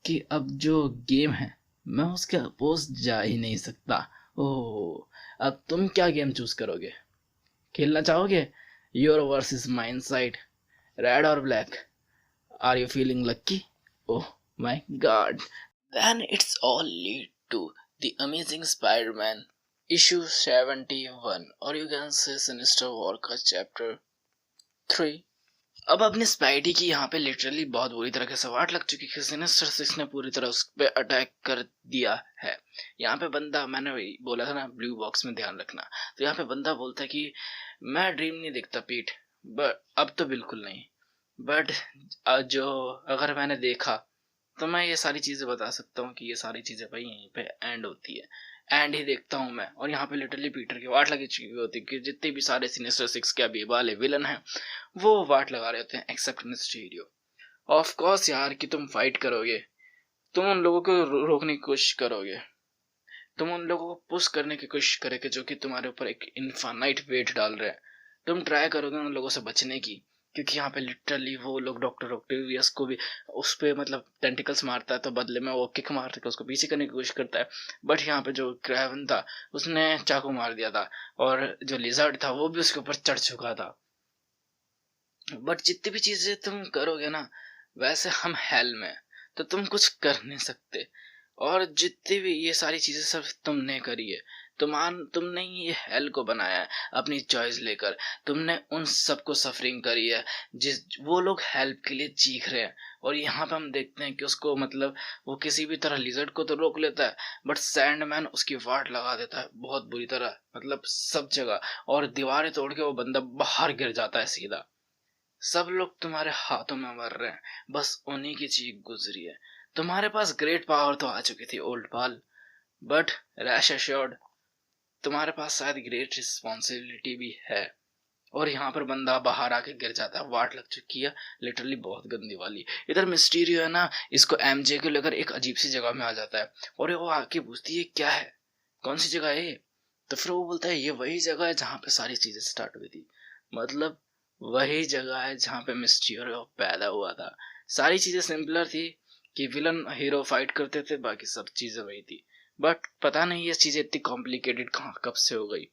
कि अब जो गेम है मैं उसके अपोज जा ही नहीं सकता। ओह अब तुम क्या गेम चूज करोगे? खेलना चाहोगे your versus mine side, red और black? Are you feeling lucky? Oh my god. Then it's all lead to the Amazing Spider-Man issue 71, or you can say Sinister War का chapter 3। अब अपने spidey की यहाँ पे लिटरली बहुत बुरी तरह से वाट लग चुकी है। सिनिस्टर 6 ने पूरी तरह उस पर अटैक कर दिया है। यहाँ पे बंदा, मैंने बोला था ना ब्लू बॉक्स में ध्यान रखना, तो यहाँ पे बंदा बोलता है कि मैं ड्रीम नहीं देखता पीट, बट अब तो बिल्कुल नहीं, बट जो अगर मैंने देखा तो मैं ये सारी चीज़ें बता सकता हूँ कि ये सारी चीज़ें भाई यहीं पे एंड होती है, एंड ही देखता हूँ मैं। और यहाँ पे लिटरली पीटर की वाट लगी चुकी होती है कि जितने भी सारे सिनिस्टर 6 के अभी वाले विलन हैं वो वाट लगा रहे होते हैं एक्सेप्ट मिस्टीरियो। ऑफ कोर्स यार कि तुम फाइट करोगे, तुम उन लोगों को रोकने की कोशिश करोगे, तुम उन लोगों को पुश करने की कोशिश करोगे जो कि तुम्हारे ऊपर एक इनफाइनाइट वेट डाल रहे हैं। तुम ट्राई करोगे उन लोगों से बचने की, क्योंकि यहाँ पे लिटरली वो लोग डॉक्टर ऑक्टेवियस को भी उस पे मतलब टेंटिकल्स मारता है, तो बदले में वो किक मार के उसको पीछे करने की कोशिश करता है। बट यहाँ पे जो क्रेवन था उसने चाकू मार दिया था, और जो लिजर्ड था वो भी उसके ऊपर चढ़ चुका था। बट जितनी भी चीजें तुम करोगे ना, वैसे हम हेल में, तो तुम कुछ कर नहीं सकते। और जितनी भी ये सारी चीजें सब तुमने करी है, तुमने ही ये हेल को बनाया है अपनी चॉइस लेकर। तुमने उन सबको सफरिंग करी है जिस वो लोग हेल्प के लिए चीख रहे हैं। और यहाँ पे हम देखते हैं कि उसको मतलब वो किसी भी तरह लिजर्ड को तो रोक लेता है, बट सैंडमैन उसकी वाट लगा देता है बहुत बुरी तरह, मतलब सब जगह। और दीवारें तोड़ के वो बंदा बाहर गिर जाता है सीधा। सब लोग तुम्हारे हाथों में मर रहे हैं, बस उन्हीं की चीख गुजरी है। तुम्हारे पास ग्रेट पावर तो आ चुकी थी old Pal, but rash assured, तुम्हारे पास शायद ग्रेट रिस्पॉन्सिबिलिटी भी है। और यहाँ पर बंदा बाहर आके गिर जाता है, वाट लग चुकी है लिटरली बहुत गंदी वाली। इधर मिस्टीरियो है ना, इसको एमजे को लेकर एक अजीब सी जगह में आ जाता है, और वो आके पूछती है क्या है, कौन सी जगह है ये? तो फिर वो बोलता है ये वही जगह है जहाँ पे सारी चीजें स्टार्ट हुई थी। मतलब वही जगह है जहाँ पे मिस्टीरियो पैदा हुआ था। सारी चीजें सिंपलर थी कि विलन हीरो फाइट करते थे, बाकी सब चीजें वही थी। बट पता नहीं ये चीजें इतनी कॉम्प्लिकेटेड कहाँ कब से हो गई।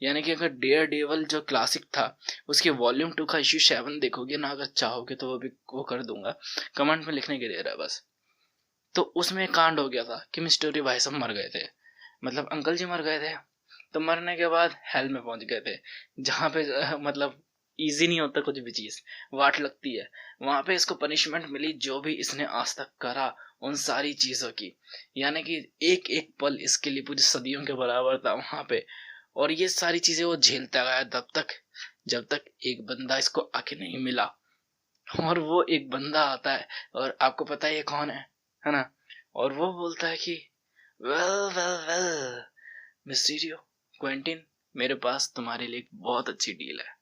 यानी कि अगर डेयर डेवल जो क्लासिक था उसके वॉल्यूम 2 का इश्यू 7 देखोगे ना, अगर चाहोगे तो वो भी वो कर दूंगा, कमेंट में लिखने के दे रहा है बस। तो उसमें कांड हो गया था कि मिस्टरी भाई सब मर गए थे, मतलब अंकल जी मर गए थे। तो मरने के बाद हेल में पहुंच गए थे, जहाँ पे मतलब इजी नहीं होता कुछ भी चीज, वाट लगती है। वहां पे इसको पनिशमेंट मिली जो भी इसने आज तक करा उन सारी चीजों की। यानी कि एक एक पल इसके लिए पूरी सदियों के बराबर था वहां पे। और ये सारी चीजें वो झेलता गया तब तक जब तक एक बंदा इसको आके नहीं मिला। और वो एक बंदा आता है, और आपको पता है ये कौन है ना? और वो बोलता है कि well well well Mysterio, Quentin, मेरे पास तुम्हारे लिए एक बहुत अच्छी डील है।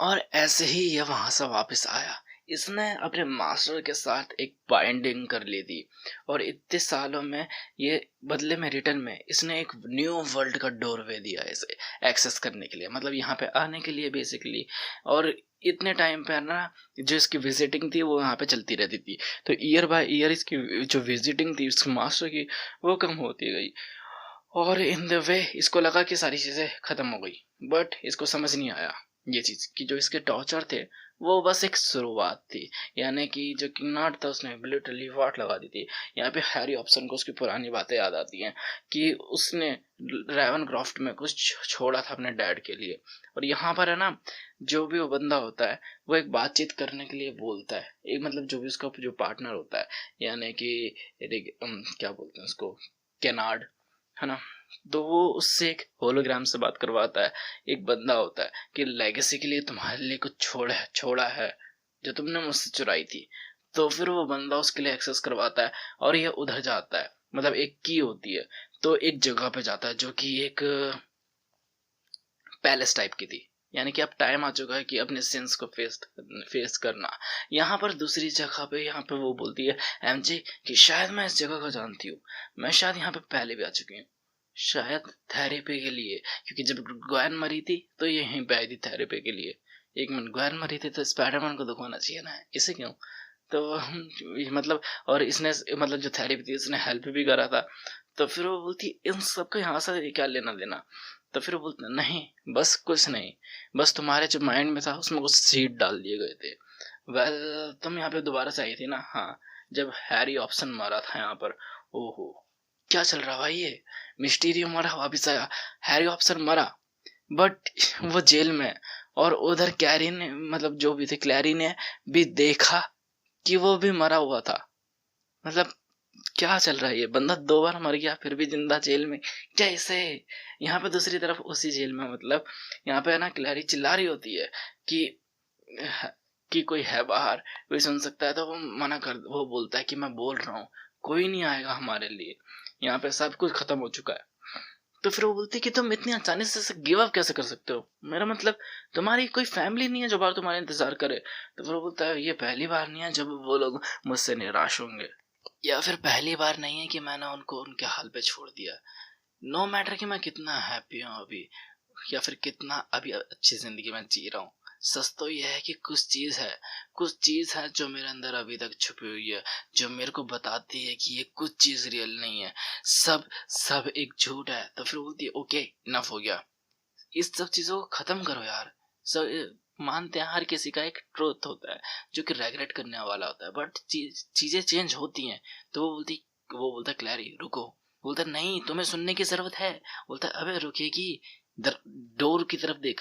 और ऐसे ही ये वहां से वापस आया। इसने अपने मास्टर के साथ एक बाइंडिंग कर ली थी, और इतने सालों में ये बदले में रिटर्न में इसने एक न्यू वर्ल्ड का डोरवे दिया इसे एक्सेस करने के लिए, मतलब यहाँ पे आने के लिए बेसिकली। और इतने टाइम पे ना जो इसकी विजिटिंग थी वो यहाँ पे चलती रहती थी, तो ईयर बाय ईयर इसकी जो विजिटिंग थी इसके मास्टर की वो कम होती गई। और इन द वे इसको लगा कि सारी चीजें खत्म हो गई, बट इसको समझ नहीं आया ये चीज कि जो इसके टॉर्चर थे वो बस एक शुरुआत थी। यानी कि जो किंग नॉट था उसने लिटरली वाट लगा दी थी। यहाँ पे हैरी ऑप्शन को उसकी पुरानी बातें याद आती हैं कि उसने रेवन क्रॉफ्ट में कुछ छोड़ा था अपने डैड के लिए। और यहाँ पर है ना, जो भी वो बंदा होता है वो एक बातचीत करने के लिए बोलता है, एक मतलब जो भी उसका जो पार्टनर होता है, यानी कि क्या बोलते हैं उसको, केनार्ड, है ना? तो वो उससे एक होलोग्राम से बात करवाता है। एक बंदा होता है कि लेगेसी के लिए तुम्हारे लिए कुछ छोड़ा है जो तुमने मुझसे चुराई थी। तो फिर वो बंदा उसके लिए एक्सेस करवाता है, और ये उधर जाता है, मतलब एक की होती है, तो एक जगह पे जाता है जो कि एक पैलेस टाइप की थी। यानी कि अब टाइम आ चुका है कि अपने सिंस को फेस करना। यहाँ पर दूसरी जगह पे यहाँ पे वो बोलती है एमजे कि शायद मैं इस जगह को जानती हूँ, मैं शायद यहाँ पे पहले भी आ चुकी हूँ, शायद थेरेपी के लिए, क्योंकि जब ग्वेन मरी थी तो ये यहीं पे आई थी थेरेपी के लिए। एक मिनट, ग्वेन मरी थी तो स्पाइडरमैन को दिखाना चाहिए ना, इसे क्यों? तो मतलब, और इसने मतलब जो थेरेपी थी उसने हेल्प भी करा था। तो फिर वो बोलती इन सबका यहाँ से क्या लेना देना? तो फिर वो बोलते नहीं, बस कुछ नहीं, बस तुम्हारे जो माइंड में था उसमें कुछ सीड डाल दिए गए थे। वेल तुम यहाँ पे दोबारा से आई थी ना? हाँ, जब हैरी ऑप्शन मारा था यहाँ पर। ओहो, क्या चल रहा भाई ये? मिस्टीरियो मरा वापिस आया, हैरी ऑप्शन मरा, बट वो जेल में। और उधर कैरी ने मतलब जो भी थे क्लैरी ने भी देखा कि वो भी मरा हुआ था। मतलब क्या चल रहा है? ये बंदा 2 बार मर गया फिर भी जिंदा जेल में, कैसे? यहाँ पे दूसरी तरफ उसी जेल में मतलब यहाँ पे है ना, क्लैरी चिल्ला रही होती है कि कोई है बाहर, कोई सुन सकता है। तो वो मना कर, वो बोलता है कि मैं बोल रहा हूँ, कोई नहीं आएगा हमारे लिए, यहाँ पे सब कुछ खत्म हो चुका है। तो फिर वो बोलती है कि तुम इतनी आसानी से गिव अप कैसे कर सकते हो? मेरा मतलब तुम्हारी कोई फैमिली नहीं है जो बाहर तुम्हारा इंतजार करे? तो फिर वो बोलता है ये पहली बार नहीं है जब वो लोग मुझसे निराश होंगे, या फिर पहली बार नहीं है कि मैंने उनको उनके हाल पे छोड़ दिया। नो मैटर कि मैं कितना हैप्पी हूँ अभी, या फिर कितना अभी अच्छी ज़िंदगी में जी रहा हूँ, सच तो यह है कि कुछ चीज़ है जो मेरे अंदर अभी तक छुपी हुई है, जो मेरे को बताती है कि ये कुछ चीज़ रियल नहीं है, सब सब एक झूठ है। तो फिर बोलती है ओके इनफ हो गया, इस सब चीज़ों को ख़त्म करो यार। सब मानते हैं हर किसी का एक ट्रूथ होता है जो कि रेगरेट करने वाला होता है, बट चीज़ें चेंज होती हैं। तो वो बोलता है क्लैरी रुको, बोलता है नहीं तुम्हें सुनने की ज़रूरत है, बोलता है अबे रुकेगी, डोर की तरफ देख,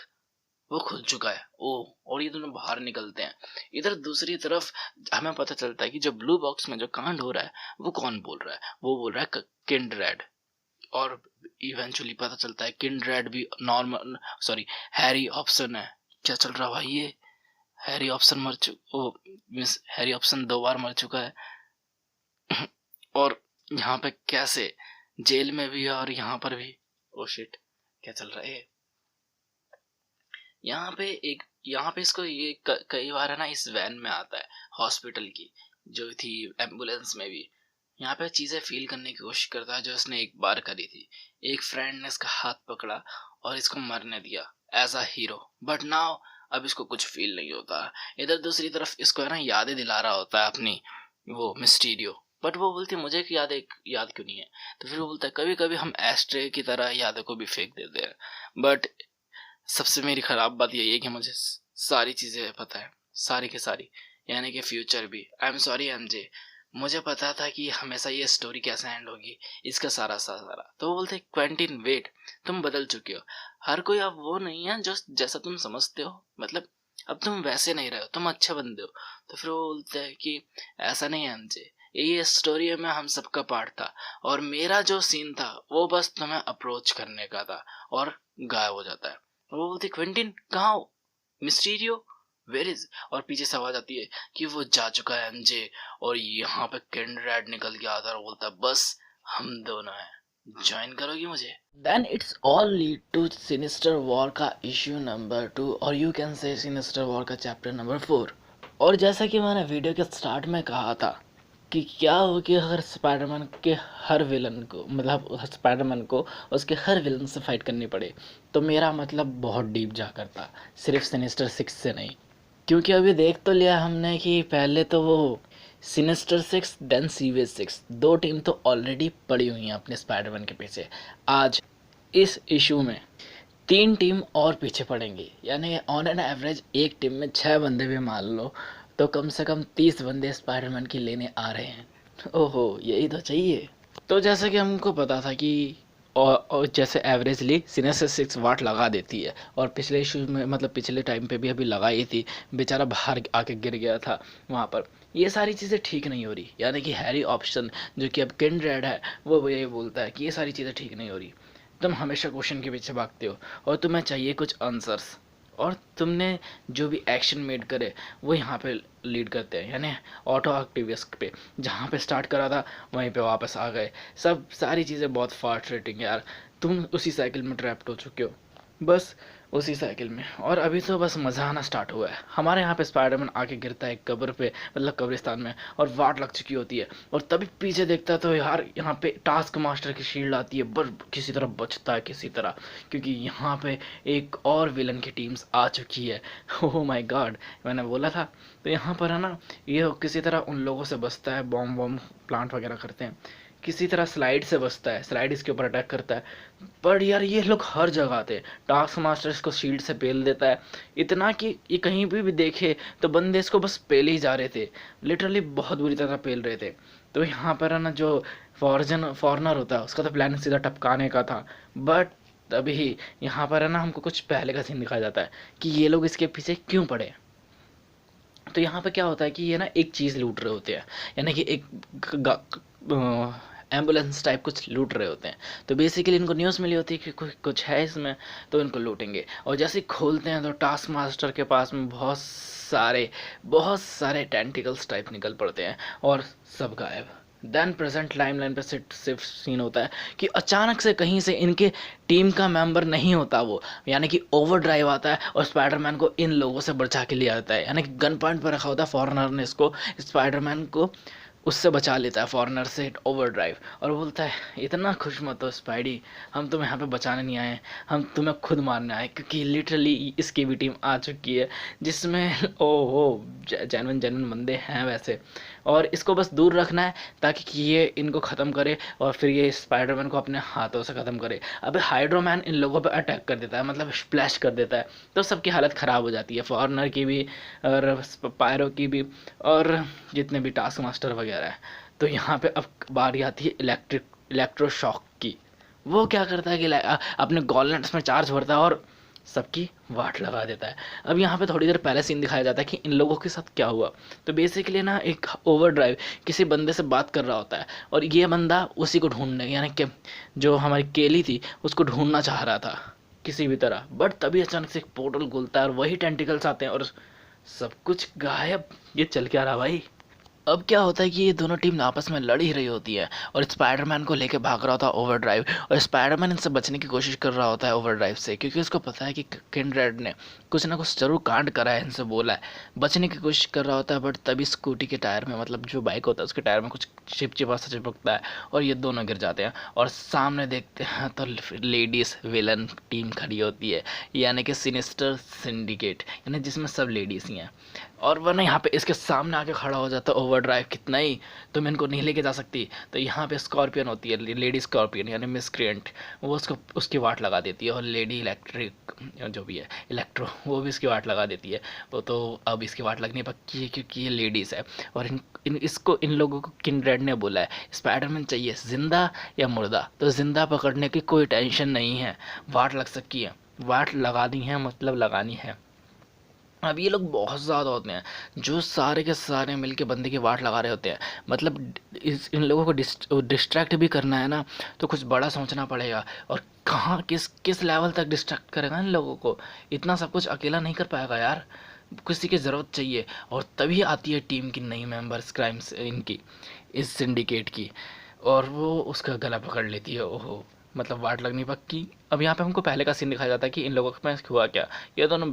वो खुल चुका है। ओ, और ये दोनों बाहर निकलते हैं। इधर दूसरी तरफ हमें पता चलता है कि जो ब्लू बॉक्स में जो कांड हो रहा है वो कौन बोल रहा है, वो बोल रहा है किंडरेड। और इवेंचुअली पता चलता है किंडरेड भी नॉर्मल सॉरी हैरी ऑप्शन है। क्या चल रहा भाई, ये Harry option miss Harry option 2 बार मर चुका है। और यहाँ पे कैसे जेल में भी है और यहाँ पर भी। ओ शिट, क्या चल रहा है यहाँ पे इसको ये कई बार है ना इस वैन में आता है हॉस्पिटल की जो थी, एम्बुलेंस में भी यहाँ पे चीजें फील करने की कोशिश करता है जो उसने एक बार करी थी। एक फ्रेंड ने इसका हाथ पकड़ा और इसको मरने दिया as a hero, but now अब इसको कुछ फील नहीं होता। इधर दूसरी तरफ इसको है ना यादें दिला रहा होता है अपनी वो मिस्टीरियो, बट वो बोलती है मुझे कि याद क्यों नहीं है। तो फिर वो बोलता है कभी कभी हम एस्ट्रे की तरह यादों को भी फेंक देते हैं, बट सबसे मेरी खराब बात यही है कि मुझे सारी चीजें पता है, सारी की सारी, यानी कि फ्यूचर भी। आई एम सॉरी एमजे, मुझे पता था कि हमेशा ये स्टोरी कैसे एंड होगी, इसका सारा। तो वो बोलते क्वेंटिन वेट, तुम बदल चुके हो, हर कोई अब वो नहीं है जो जैसा तुम समझते हो, मतलब अब तुम वैसे नहीं रहे हो, तुम अच्छे बंदे हो। तो फिर वो बोलते हैं कि ऐसा नहीं है एमजे, ये स्टोरी में हम सबका पार्ट था और मेरा जो सीन था वो बस तुम्हें अप्रोच करने का था, और गायब हो जाता है। और वो बोलती क्विंटिन कहाँ हो, मिस्टीरियो वेयर इज। और पीछे से आवाज आती है कि वो जा चुका है एमजे, और यहाँ पे किंडरेड निकल के आता है और बोलता है बस हम दोनों हैं, ज्वाइन करोगी मुझे। Then it's all lead to Sinister war का इश्यू नंबर 2, और you can say Sinister war का चैप्टर नंबर 4। और जैसा कि मैंने वीडियो के स्टार्ट में कहा था कि क्या हो कि अगर स्पाइडरमैन के हर विलन को, मतलब स्पाइडरमैन को उसके हर विलन से फाइट करनी पड़े, तो मेरा मतलब बहुत डीप जा करता, सिर्फ सिनिस्टर 6 से नहीं। क्योंकि अभी देख तो लिया हमने कि पहले तो वो सिनिस्टर 6 देन सीवेज 6, 2 टीम तो ऑलरेडी पड़ी हुई हैं अपने स्पाइडरमैन के पीछे। आज इस इशू में 3 टीम और पीछे पड़ेंगी, यानी ऑन एन एवरेज एक टीम में 6 बंदे भी मान लो तो कम से कम 30 बंदे स्पाइडरमैन की लेने आ रहे हैं। ओहो, यही तो चाहिए। तो जैसे कि हमको पता था कि और जैसे एवरेजली सिनेसिस 6 वाट लगा देती है, और पिछले इशू में मतलब पिछले टाइम पे भी अभी लगाई थी, बेचारा बाहर आके गिर गया था वहाँ पर। ये सारी चीज़ें ठीक नहीं हो रही, यानी कि हैरी ऑप्शन जो कि अब किंडरेड है वो ये बोलता है कि ये सारी चीज़ें ठीक नहीं हो रही। तुम हमेशा क्वेश्चन के पीछे भागते हो और तुम्हें चाहिए कुछ आंसर्स, और तुमने जो भी एक्शन मेड करे वो यहाँ पे लीड करते हैं, यानी ऑटो एक्टिविस्ट पे जहाँ पे स्टार्ट करा था वहीं पे वापस आ गए। सारी चीज़ें बहुत फास्ट रेटिंग यार, तुम उसी साइकिल में ट्रैप्ड हो चुके हो, बस उसी साइकिल में। और अभी तो बस मज़ा आना स्टार्ट हुआ है। हमारे यहाँ पे स्पाइडरमैन आके गिरता है कब्र पे, मतलब कब्रिस्तान में, और वाट लग चुकी होती है, और तभी पीछे देखता है तो यार यहाँ पे टास्क मास्टर की शील्ड आती है, बस किसी तरह बचता है किसी तरह, क्योंकि यहाँ पे एक और विलन की टीम्स आ चुकी है। ओह माय गॉड, मैंने बोला था। तो यहाँ पर है ना ये किसी तरह उन लोगों से बचता है, बॉम्ब वॉम्ब प्लांट वगैरह करते हैं, किसी तरह स्लाइड से बचता है, स्लाइड इसके ऊपर अटैक करता है। पर यार ये लोग हर जगह थे, टास्क मास्टर इसको शील्ड से पेल देता है, इतना कि ये कहीं भी देखे तो बंदे इसको बस पेल ही जा रहे थे, लिटरली बहुत बुरी तरह पेल रहे थे। तो यहाँ पर है ना जो फॉरनर होता है उसका तो प्लान सीधा टपकाने का था, बट तभी यहाँ पर है ना हमको कुछ पहले का सीन दिखाया जाता है कि ये लोग इसके पीछे क्यों पड़े। तो यहाँ पे क्या होता है कि ये ना एक चीज़ लूट रहे होते हैं, यानी कि एक एम्बुलेंस टाइप कुछ लूट रहे होते हैं। तो बेसिकली इनको न्यूज़ मिली होती है कि कुछ है इसमें, तो इनको लूटेंगे। और जैसे ही खोलते हैं तो टास्क मास्टर के पास में बहुत सारे टेंटिकल्स टाइप निकल पड़ते हैं और सब गायब। देन प्रेजेंट टाइमलाइन पे सिर्फ सीन होता है कि अचानक से कहीं से इनके टीम का मेंबर नहीं होता वो, यानी कि ओवर ड्राइव आता है और स्पाइडरमैन को इन लोगों से बचा के ले आता है, यानी कि गन पॉइंट पर रखा होता है फॉरेनर ने इसको, स्पाइडरमैन को उससे बचा लेता है फॉरेनर से ओवरड्राइव, और बोलता है इतना खुश मत हो स्पाइडी, हम तुम्हें यहाँ पे बचाने नहीं आए, हम तुम्हें खुद मारने आए, क्योंकि लिटरली इसकी भी टीम आ चुकी है जिसमें ओ जेन्युइन जेन्युइन बंदे हैं वैसे, और इसको बस दूर रखना है ताकि कि ये इनको ख़त्म करे और फिर ये स्पाइडरमैन को अपने हाथों से ख़त्म करे। अब हाइड्रोमैन इन लोगों पे अटैक कर देता है, मतलब स्प्लैश कर देता है, तो सबकी हालत ख़राब हो जाती है, फॉरनर की भी और पायरो की भी और जितने भी टास्क मास्टर वगैरह है। तो यहाँ पे अब बारी आती है इलेक्ट्रोशॉक की। वो क्या करता है कि अपने गॉलनेट्स में चार्ज भरता है और सबकी वाट लगा देता है। अब यहाँ पे थोड़ी देर पहले सीन दिखाया जाता है कि इन लोगों के साथ क्या हुआ। तो बेसिकली ना एक ओवरड्राइव किसी बंदे से बात कर रहा होता है और ये बंदा उसी को ढूंढने, यानी कि जो हमारी केली थी उसको ढूंढना चाह रहा था किसी भी तरह, बट तभी अचानक से एक पोर्टल खुलता है और वही टेंटिकल्स आते हैं और सब कुछ गायब। ये चल क्या रहा भाई। अब क्या होता है कि ये दोनों टीम आपस में लड़ ही रही होती है और स्पाइडरमैन को लेके भाग रहा होता है ओवरड्राइव, और स्पाइडरमैन इनसे बचने की कोशिश कर रहा होता है ओवरड्राइव से, क्योंकि उसको पता है कि किंड्रेड ने कुछ ना कुछ जरूर कांड करा है, इनसे बोला है, बचने की कोशिश कर रहा होता है। बट तभी स्कूटी के टायर में, मतलब जो बाइक होता है उसके टायर में कुछ चिपचिपा सा चिपकता है और ये दोनों गिर जाते हैं, और सामने देखते हैं तो लेडीज विलन टीम खड़ी होती है, यानी कि सिनिस्टर सिंडिकेट, यानी जिसमें सब लेडीज ही हैं। और वरना यहाँ पे इसके सामने आके खड़ा हो जाता है ओवरड्राइव, कितना ही तुम इनको नहीं लेके जा सकती। तो यहाँ पे स्कॉर्पियन होती है, लेडी स्कॉर्पियन यानी मिसक्रिएंट, वो उसको उसकी वाट लगा देती है, और लेडी इलेक्ट्रिक जो भी है इलेक्ट्रो, वो भी इसकी वाट लगा देती है। वो तो अब इसकी वाट लगनी पक्की है क्योंकि ये लेडीज़ है, और इन लोगों को किंड्रेड ने बोला है स्पाइडरमैन चाहिए जिंदा या मुर्दा, तो जिंदा पकड़ने की कोई टेंशन नहीं है, वाट लग सकती है, वाट लगा दी है मतलब लगानी है। अब ये लोग बहुत ज़्यादा होते हैं जो सारे के सारे मिलके बंदे की वाट लगा रहे होते हैं, मतलब इन लोगों को डिस्ट्रैक्ट भी करना है ना, तो कुछ बड़ा सोचना पड़ेगा, और कहाँ किस किस लेवल तक डिस्ट्रैक्ट करेगा इन लोगों को, इतना सब कुछ अकेला नहीं कर पाएगा यार, किसी की ज़रूरत चाहिए। और तभी आती है टीम की नई मेंबर्स क्राइम्स इनकी, इस सिंडिकेट की, और वो उसका गला पकड़ लेती है। ओहो, मतलब वाट लगनी पक्की। अब यहाँ पे हमको पहले का सीन दिखाया जाता है कि इन लोगों में हुआ क्या। ये लोग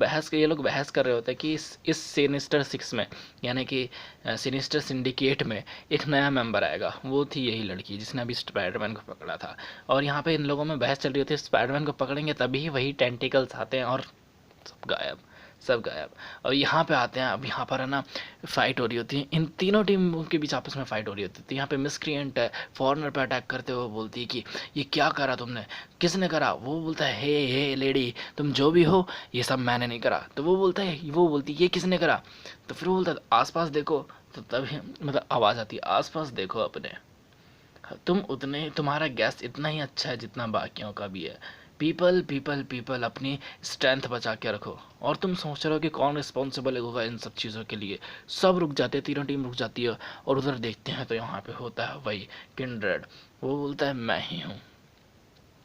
बहस कर रहे होते हैं कि इस सिनिस्टर 6 में, यानी कि सिनिस्टर सिंडिकेट में एक नया मेंबर आएगा, वो थी यही लड़की जिसने अभी स्पाइडरमैन को पकड़ा था। और यहाँ पे इन लोगों में बहस चल रही होती है, स्पाइडरमैन को पकड़ेंगे तभी वही टेंटिकल्स आते हैं और सब गायब, सब गायब। और यहाँ पे आते हैं, अब यहाँ पर है ना फाइट हो रही होती है, इन तीनों टीमों के बीच आपस में फाइट हो रही होती है। तो यहाँ पे मिसक्रिएंट है, फॉरनर पे अटैक करते हुए बोलती है कि ये क्या करा तुमने, किसने करा। वो बोलता है हे लेडी, तुम जो भी हो ये सब मैंने नहीं करा। तो वो बोलती है ये किसने करा। तो फिर वो बोलता है आसपास देखो। तो तभी मतलब आवाज़ आती है आसपास देखो अपने, तुम्हारा गैस इतना ही अच्छा है जितना बाकियों का भी है। पीपल पीपल पीपल, अपनी स्ट्रेंथ बचा के रखो। और तुम सोच रहे हो कि कौन रिस्पॉन्सिबल होगा इन सब चीज़ों के लिए। सब रुक जाते हैं, तीनों टीम रुक जाती है, और उधर देखते हैं तो यहाँ पे होता है वही किंड्रेड। वो बोलता है मैं ही हूँ।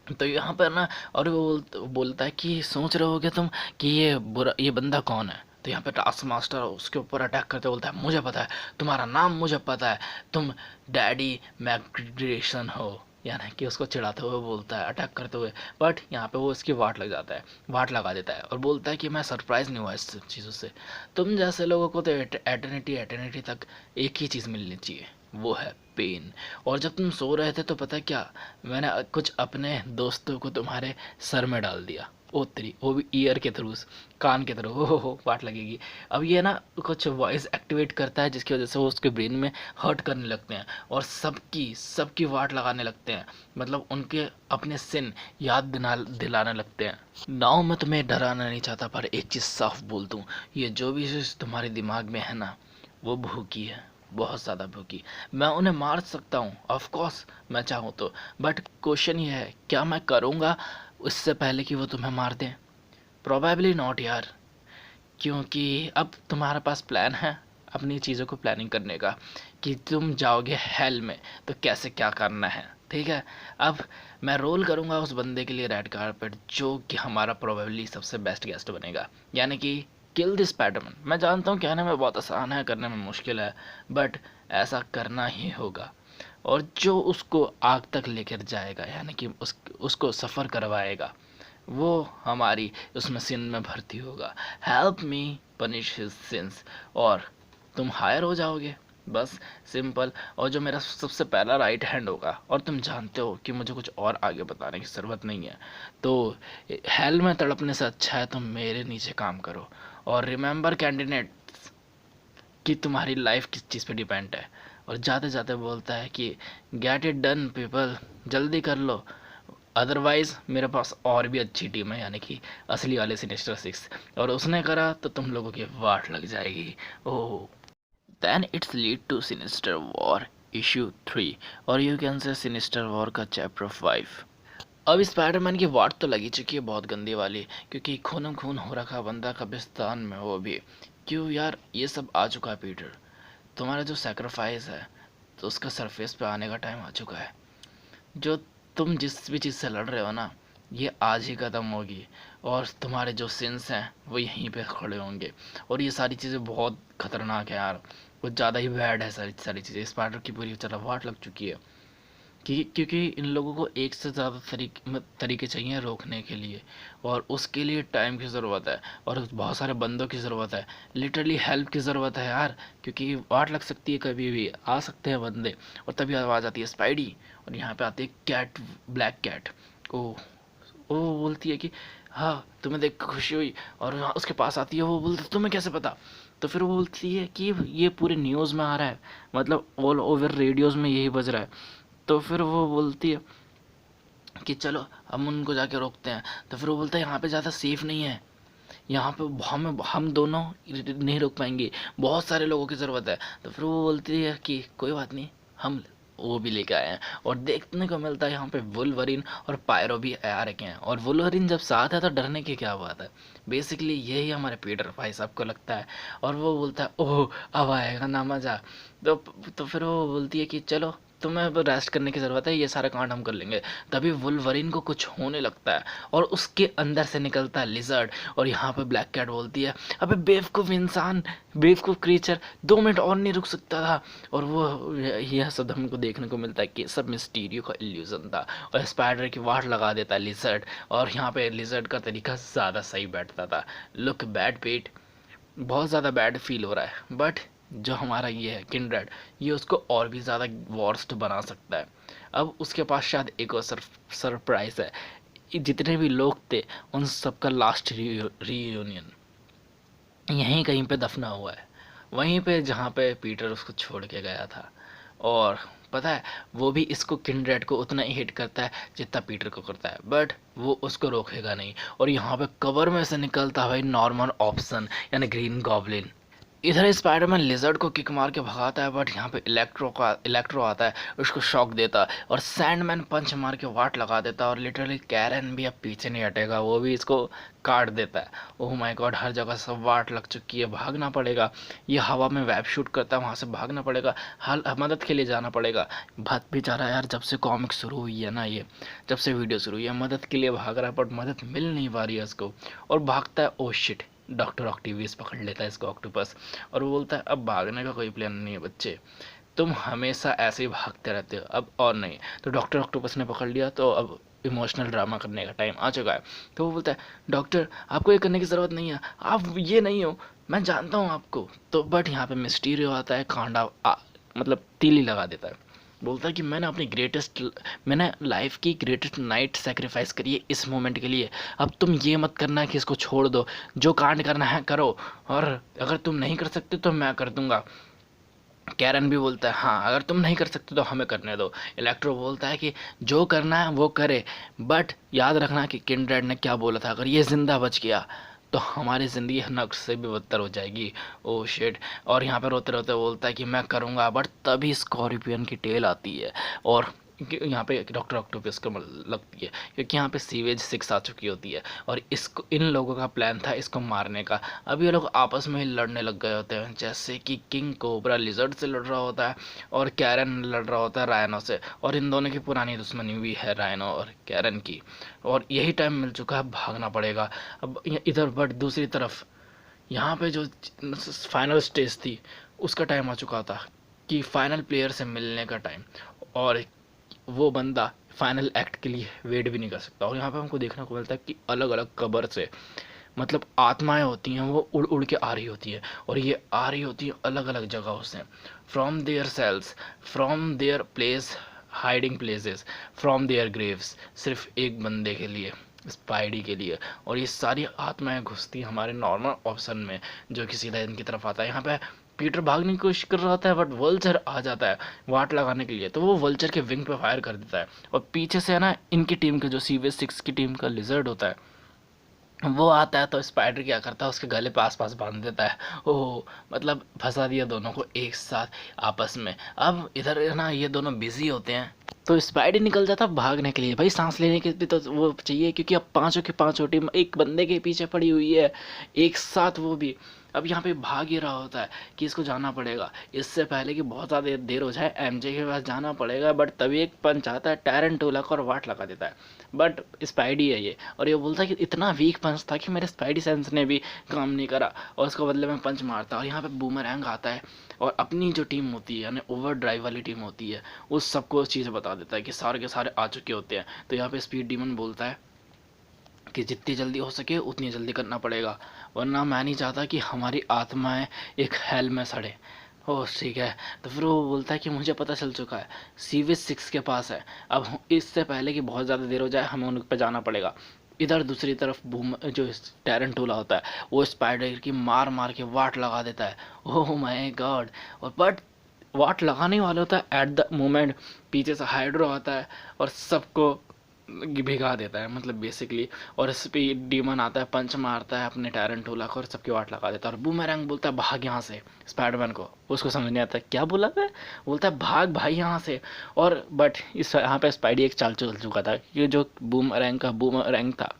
तो यहाँ पर ना, और वो बोलता है कि सोच रहे होगे तुम कि ये बंदा कौन है। तो यहाँ पे टास्क मास्टर उसके ऊपर अटैक करते बोलता है मुझे पता है, तुम्हारा नाम मुझे पता है, तुम डैडी मैग्रेशन हो, यानी कि उसको चिढ़ाते हुए बोलता है अटैक करते हुए। बट यहाँ पे वो इसकी वाट लग जाता है, वाट लगा देता है, और बोलता है कि मैं सरप्राइज़ नहीं हुआ इस चीज़ों से, तुम जैसे लोगों को तो एटर्निटी तक एक ही चीज़ मिलनी चाहिए, वो है पेन। और जब तुम सो रहे थे तो पता क्या, मैंने कुछ अपने दोस्तों को तुम्हारे सर में डाल दिया, ओ तेरी, वो भी ईयर के थ्रू, कान के थ्रू। हो वाट लगेगी। अब ये ना कुछ वॉइस एक्टिवेट करता है जिसकी वजह से वो उसके ब्रेन में हर्ट करने लगते हैं और सबकी सबकी वाट लगाने लगते हैं, मतलब उनके अपने सिन याद दिलाने लगते हैं। नाउ मैं तुम्हें डराना नहीं चाहता, पर एक चीज़ साफ बोल दूँ, ये जो भी चीज़ तुम्हारे दिमाग में है ना, वो भूखी है, बहुत ज़्यादा भूखी। मैं उन्हें मार सकता हूँ ऑफ कोर्स, मैं चाहूँ तो, बट क्वेश्चन ये है क्या मैं करूँगा उससे पहले कि वो तुम्हें मार दें। प्रोबेबली नॉट यार, क्योंकि अब तुम्हारे पास प्लान है अपनी चीज़ों को प्लानिंग करने का कि तुम जाओगे हेल में तो कैसे क्या करना है, ठीक है। अब मैं रोल करूँगा उस बंदे के लिए रेड कारपेट जो कि हमारा प्रोबेबली सबसे बेस्ट गेस्ट बनेगा, यानी कि किल दिस स्पाइडरमैन। मैं जानता हूँ कहने में बहुत आसान है, करने में मुश्किल है, बट ऐसा करना ही होगा। और जो उसको आग तक लेकर जाएगा, यानी कि उसको सफ़र करवाएगा, वो हमारी उसमें सिन में भर्ती होगा। Help me punish his sins, और तुम हायर हो जाओगे। बस सिंपल। और जो मेरा सबसे पहला राइट हैंड होगा, और तुम जानते हो कि मुझे कुछ और आगे बताने की ज़रूरत नहीं है, तो हेल में तड़पने से अच्छा है तुम मेरे नीचे काम करो। और रिमेंबर कैंडिडेट कि तुम्हारी लाइफ किस चीज़ पे डिपेंड है। और जाते जाते बोलता है कि गेट इट डन पीपल, जल्दी कर लो, अदरवाइज मेरे पास और भी अच्छी टीम है, यानी कि असली वाले सिनेस्टर 6, और उसने करा तो तुम लोगों की वाट लग जाएगी। Oh, then it's lead to Sinister War issue 3, और you can say Sinister War का चैप्टर 5। अब स्पाइडरमैन की वाट तो लगी चुकी है बहुत गंदी वाली, क्योंकि खून खून हो रखा बंदा कब्रिस्तान में, वो भी क्यों यार, ये सब आ चुका है पीटर, तुम्हारा जो सेक्रीफाइस है तो उसका सरफेस पे आने का टाइम आ चुका है। जो तुम जिस भी चीज़ से लड़ रहे हो ना, ये आज ही ख़त्म होगी, और तुम्हारे जो सिंस हैं वो यहीं पे खड़े होंगे। और ये सारी चीज़ें बहुत ख़तरनाक है यार, कुछ ज़्यादा ही बैड है सारी सारी चीज़ें। स्पाइडर की पूरी तरह वाट लग चुकी है कि क्योंकि इन लोगों को एक से ज़्यादा तरीके चाहिए रोकने के लिए, और उसके लिए टाइम की ज़रूरत है, और बहुत सारे बंदों की ज़रूरत है, लिटरली हेल्प की ज़रूरत है यार, क्योंकि वाट लग सकती है, कभी भी आ सकते हैं बंदे। और तभी आवाज़ आती है स्पाइडी, और यहाँ पे आती है कैट, ब्लैक कैट। ओ वो बोलती है कि हाँ तुम्हें देख कर खुशी हुई, और हाँ, उसके पास आती है, वो बोलती है तुम्हें कैसे पता। तो फिर वो बोलती है कि ये पूरे न्यूज़ में आ रहा है, मतलब ऑल ओवर रेडियोज़ में यही बज रहा है। तो फिर वो बोलती है कि चलो हम उनको जाके रोकते हैं। तो फिर वो बोलता है यहाँ पे ज़्यादा सेफ नहीं है, यहाँ पे हम दोनों नहीं रोक पाएंगे, बहुत सारे लोगों की ज़रूरत है। तो फिर वो बोलती है कि कोई बात नहीं, हम वो भी लेके आए हैं। और देखने को मिलता है यहाँ पे वुल्वरिन और पायरो भी आ रखे हैं, और वुल्वरिन जब साथ है तो डरने की क्या बात है। बेसिकली यही हमारे पीटर भाई साहब को लगता है। और वो बोलता है ओह अब आएगा ना मज़ा। तो तो फिर वो बोलती है कि चलो तुम्हें अब रेस्ट करने की ज़रूरत है, ये सारा कांड हम कर लेंगे। तभी वुल्वरिन को कुछ होने लगता है, और उसके अंदर से निकलता है लिजर्ड। और यहाँ पे ब्लैक कैट बोलती है अबे बेवकूफ़ इंसान, बेवकूफ़ क्रीचर, 2 मिनट और नहीं रुक सकता था। और वो यह सब हमको देखने को मिलता है कि सब मिस्टीरियो का इल्यूजन था, और स्पाइडर की वाट लगा देता है लिजर्ड। और यहाँ पे लिजर्ड का तरीका ज़्यादा सही बैठता था। लुक बैड पेट, बहुत ज़्यादा बैड फील हो रहा है, बट जो हमारा ये है किंड्रेड, ये उसको और भी ज़्यादा वर्स्ट बना सकता है। अब उसके पास शायद एक और सरप्राइज है। जितने भी लोग थे उन सबका लास्ट रीयूनियन यहीं कहीं पे दफना हुआ है, वहीं पे जहाँ पे पीटर उसको छोड़ के गया था। और पता है, वो भी इसको किंड्रेड को उतना ही हिट करता है जितना पीटर को करता है, बट वो उसको रोकेगा नहीं। और यहाँ पे कवर में से निकलता है भाई नॉर्मन ऑप्शन, यानी ग्रीन गॉब्लिन। इधर स्पाइडरमैन लिजर्ड को किक मार के भगाता है, बट यहाँ पे इलेक्ट्रो आता है, उसको शॉक देता है, और सैंडमैन पंच मार के वाट लगा देता है। और लिटरली कैरन भी अब पीछे नहीं हटेगा, वो भी इसको काट देता है। ओह माय गॉड, हर जगह सब वाट लग चुकी है, भागना पड़ेगा। ये हवा में वेब शूट करता है, वहाँ से भागना पड़ेगा, हाल मदद के लिए जाना पड़ेगा। भाग भी जा रहा है यार, जब से कॉमिक शुरू हुई है ना, ये जब से वीडियो शुरू हुई है मदद के लिए भाग रहा है, बट मदद मिल नहीं पा रही है उसको। और भागता है, ओ शिट, डॉक्टर ऑक्टिवियस पकड़ लेता है इसको, ऑक्टोपस। और वो बोलता है अब भागने का कोई प्लान नहीं है बच्चे, तुम हमेशा ऐसे ही भागते रहते हो, अब और नहीं। तो डॉक्टर ऑक्टोपस ने पकड़ लिया, तो अब इमोशनल ड्रामा करने का टाइम आ चुका है। तो वो बोलता है डॉक्टर आपको ये करने की ज़रूरत नहीं है, आप ये नहीं हो, मैं जानता हूँ आपको। तो बट यहाँ पे मिस्टीरियो आता है, कांडा मतलब तीली लगा देता है। बोलता है कि मैंने लाइफ की ग्रेटेस्ट नाइट सेक्रीफाइस करी है इस मोमेंट के लिए। अब तुम ये मत करना कि इसको छोड़ दो, जो कांड करना है करो, और अगर तुम नहीं कर सकते तो मैं कर दूंगा। कैरन भी बोलता है हाँ अगर तुम नहीं कर सकते तो हमें करने दो। इलेक्ट्रो बोलता है कि जो करना है वो करे, बट याद रखना कि किंड्रेड ने क्या बोला था, अगर ये जिंदा बच गया तो हमारी ज़िंदगी नक्श से भी बदतर हो जाएगी। Oh shit. और यहाँ पे रोते रोते बोलता है कि मैं करूँगा, बट तभी स्कॉर्पियन की टेल आती है, और यहाँ पे डॉक्टर ऑक्टोपस को लगती है, क्योंकि यहाँ पे सीवेज 6 आ चुकी होती है, और इसको इन लोगों का प्लान था इसको मारने का। अब ये लोग आपस में ही लड़ने लग गए होते हैं, जैसे कि किंग कोबरा लिजर्ड से लड़ रहा होता है, और कैरन लड़ रहा होता है रायनो से। और इन दोनों की पुरानी दुश्मनी भी है, रायनो और कैरन की। और यही टाइम मिल चुका है, भागना पड़ेगा अब इधर। बट दूसरी तरफ यहाँ पे जो फाइनल स्टेज थी उसका टाइम आ चुका था, कि फाइनल प्लेयर से मिलने का टाइम। और वो बंदा फाइनल एक्ट के लिए वेट भी नहीं कर सकता। और यहाँ पे हमको देखने को मिलता है कि अलग अलग कबर से मतलब आत्माएं होती हैं वो उड़ उड़ के आ रही होती है, और ये आ रही होती है अलग अलग जगहों से, from their cells, from their place, hiding places, from their graves, सिर्फ एक बंदे के लिए, स्पाइडी के लिए। और ये सारी आत्माएं घुसती हैं हमारे नॉर्मल ऑप्शन में, जो कि सीधा इनकी तरफ आता है। यहाँ पे पीटर भागने की कोशिश कर रहा होता है, बट वल्चर आ जाता है वाट लगाने के लिए, तो वो वल्चर के विंग पे फायर कर देता है, और पीछे से है ना इनकी टीम के, जो CV6 की टीम का लिजर्ड होता है, वो आता है तो स्पाइडर क्या करता है, उसके गले पे आस पास बांध देता है। ओह, मतलब फंसा दिया दोनों को एक साथ आपस में। अब इधर है ना ये दोनों बिजी होते हैं, तो स्पाइडर निकल जाता भागने के लिए, भाई सांस लेने के भी तो वो चाहिए, क्योंकि अब पांचों की पांचों टीम एक बंदे के पीछे पड़ी हुई है एक साथ, वो भी अब यहाँ पे भाग ही रहा होता है कि इसको जाना पड़ेगा, इससे पहले कि बहुत ज़्यादा देर हो जाए MJ के पास जाना पड़ेगा। बट तभी एक पंच आता है टैरेंटुला का और वाट लगा देता है, बट स्पाइडी है ये, और ये बोलता है कि इतना वीक पंच था कि मेरे स्पाइडी सेंस ने भी काम नहीं करा, और उसके बदले में पंच मारता है। और यहाँ पे बूमरैंग आता है और अपनी जो टीम होती है यानी ओवर ड्राइव वाली टीम होती है, उस सबको उस चीज़ बता देता है कि सारे के सारे आ चुके होते हैं। तो यहाँ पे स्पीड डीमन बोलता है कि जितनी जल्दी हो सके उतनी जल्दी करना पड़ेगा, वरना मैं नहीं चाहता कि हमारी आत्माएं एक हेल में सड़े। ओह ठीक है। तो फिर वो बोलता है कि मुझे पता चल चुका है, CV6 के पास है, अब इससे पहले कि बहुत ज़्यादा देर हो जाए हमें उन पर जाना पड़ेगा। इधर दूसरी तरफ बूम जो टैरेंटुला होता है वो स्पाइडर की मार मार के वाट लगा देता है। ओह माय गॉड। और बट वाट लगाने वाला होता है एट द मोमेंट पीछे से हाइड्रो आता है और सबको भिगा देता है, मतलब बेसिकली। और इस पे डीमन आता है, पंच मारता है अपने टैरेंटुला को और सबकी वाट लगा देता है। और बूमेरैंग बोलता है भाग यहाँ से स्पाइडरमैन को, उसको समझ नहीं आता क्या बोला है, बोलता है भाग भाई यहाँ से। और बट इस यहाँ पे स्पाइडी एक चाल चल चुका था, ये जो बूमरैंग था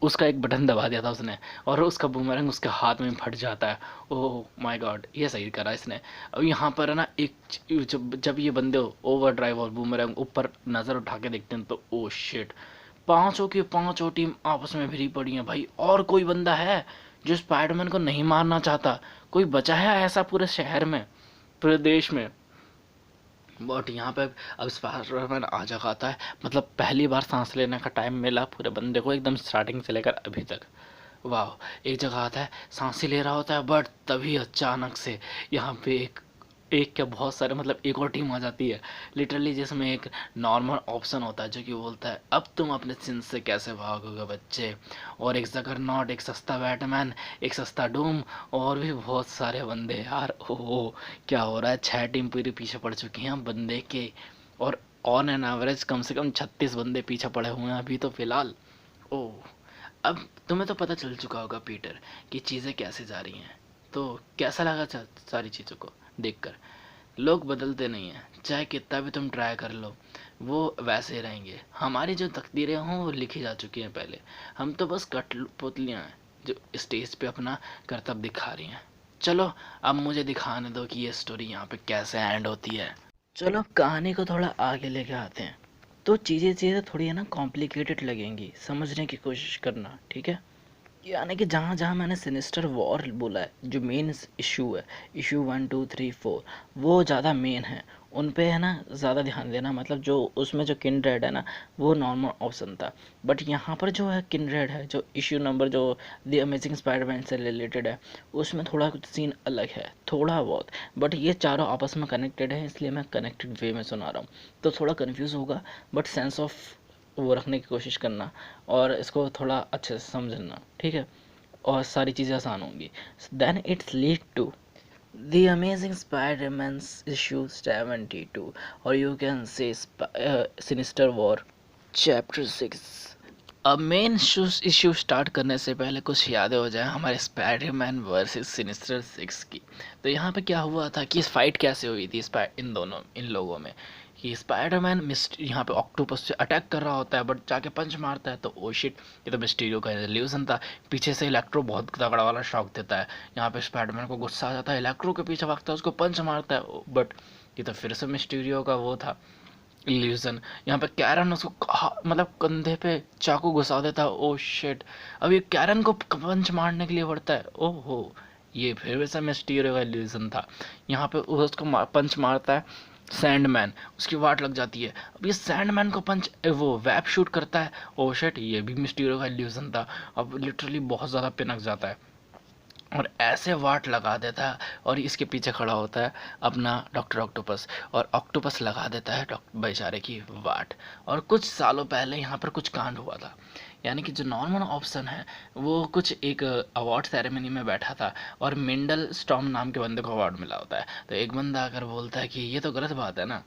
उसका एक बटन दबा दिया था उसने, और उसका बूमरैंग उसके हाथ में फट जाता है। ओह माय गॉड, ये सही करा इसने। अब यहाँ पर है ना एक जब ये बंदे ओवर ड्राइव और बूमरैंग ऊपर नज़र उठा के देखते हैं तो ओ शिट, पांचों की पांचों टीम आपस में भिड़ी पड़ी है भाई। और कोई बंदा है जो स्पाइडरमैन को नहीं मारना चाहता, कोई बचा है ऐसा पूरे शहर में, पूरे देश में? बट यहाँ पे अब स्पाइडरमैन आ जाता है, मतलब पहली बार सांस लेने का टाइम मिला पूरे बंदे को एकदम स्टार्टिंग से लेकर अभी तक। वाह। एक जगह आता है सांस ही ले रहा होता है, बट तभी अचानक से यहाँ पे एक एक क्या बहुत सारे, मतलब एक और टीम आ जाती है लिटरली, जिसमें एक नॉर्मल ऑप्शन होता है जो कि बोलता है अब तुम अपने सिंस से कैसे भागोगे बच्चे, और एक जगरनॉट, एक सस्ता बैटमैन, एक सस्ता डूम, और भी बहुत सारे बंदे यार। ओह क्या हो रहा है, 6 टीम पूरी पीछे पड़ चुकी हैं बंदे के, और ऑन एन एवरेज कम से कम 36 बंदे पीछे पड़े हुए हैं अभी तो फिलहाल। ओह, अब तुम्हें तो पता चल चुका होगा पीटर कि चीज़ें कैसे जा रही हैं, तो कैसा लगा सारी चीज़ों को देखकर? लोग बदलते नहीं हैं, चाहे कितना भी तुम ट्राई कर लो वो वैसे ही रहेंगे। हमारी जो तकदीरें हों वो लिखी जा चुकी हैं पहले, हम तो बस कठपुतलियाँ हैं जो स्टेज पे अपना करतब दिखा रही हैं। चलो अब मुझे दिखाने दो कि ये स्टोरी यहाँ पे कैसे एंड होती है। चलो अब कहानी को थोड़ा आगे लेके आते हैं, तो चीज़ें चीज़ें थोड़ी है ना कॉम्प्लिकेटेड लगेंगी, समझने की कोशिश करना, ठीक है? यानी कि जहाँ जहाँ मैंने सिनिस्टर वॉर बोला है, जो मेन इशू है, इशू 1 2 3 4, वो ज़्यादा मेन है, उन पे है ना ज़्यादा ध्यान देना। मतलब जो उसमें जो किंड्रेड है ना वो नॉर्मल ऑप्शन था, बट यहाँ पर जो है किंड्रेड है, जो इशू नंबर जो द अमेजिंग स्पाइडरमैन से रिलेटेड है, उसमें थोड़ा कुछ सीन अलग है थोड़ा बहुत, बट ये चारों आपस में कनेक्टेड है, इसलिए मैं कनेक्टेड वे में सुना रहा हूँ। तो थोड़ा कन्फ्यूज़ होगा, बट सेंस ऑफ वो रखने की कोशिश करना और इसको थोड़ा अच्छे से समझना, ठीक है? और सारी चीज़ें आसान होंगी। Then it's lead to the Amazing Spiderman issue 72, और you can say Sinister War chapter 6। अब मेन इशू स्टार्ट करने से पहले कुछ यादें हो जाए हमारे स्पाइडरमैन वर्सेस सिनिस्टर 6 की। तो यहाँ पे क्या हुआ था कि इस फाइट कैसे हुई थी इन लोगों में, कि स्पाइडरमैन यहाँ पे ऑक्टोपस से अटैक कर रहा होता है, बट जाके पंच मारता है तो ओ शिट, ये तो मिस्टीरियो का इल्यूजन था। पीछे से इलेक्ट्रो बहुत तगड़ा वाला शॉक देता है, यहाँ पे स्पाइडरमैन को गुस्सा आ जाता है, इलेक्ट्रो के पीछे भागता है, उसको पंच मारता है, बट ये तो फिर से मिस्टीरियो का वो था इल्यूजन। यहाँ पे कैरन उसको मतलब कंधे पे चाकू घुसा देता है, ओ शिट। अब ये कैरन को पंच मारने के लिए पड़ता है, ओहो, ये फिर वैसा मिस्टीरियो का इल्यूजन था। यहाँ पे वो उसको पंच मारता है, सैंडमैन, उसकी वाट लग जाती है। अब ये सैंडमैन को पंच वो वेब शूट करता है। ओ शिट, ये भी मिस्टीरियो का इल्यूजन था। अब लिटरली बहुत ज़्यादा पिनक जाता है और ऐसे वाट लगा देता है। और इसके पीछे खड़ा होता है अपना डॉक्टर ऑक्टोपस, और ऑक्टोपस लगा देता है डॉक्टर बेचारे की वाट। और कुछ सालों पहले यहाँ पर कुछ कांड हुआ था, यानी कि जो नॉर्मन ऑप्शन है वो कुछ एक अवार्ड सेरेमनी में बैठा था और मिंडल स्टॉर्म नाम के बंदे को अवार्ड मिला होता है। तो एक बंदा आकर बोलता है कि ये तो गलत बात है ना,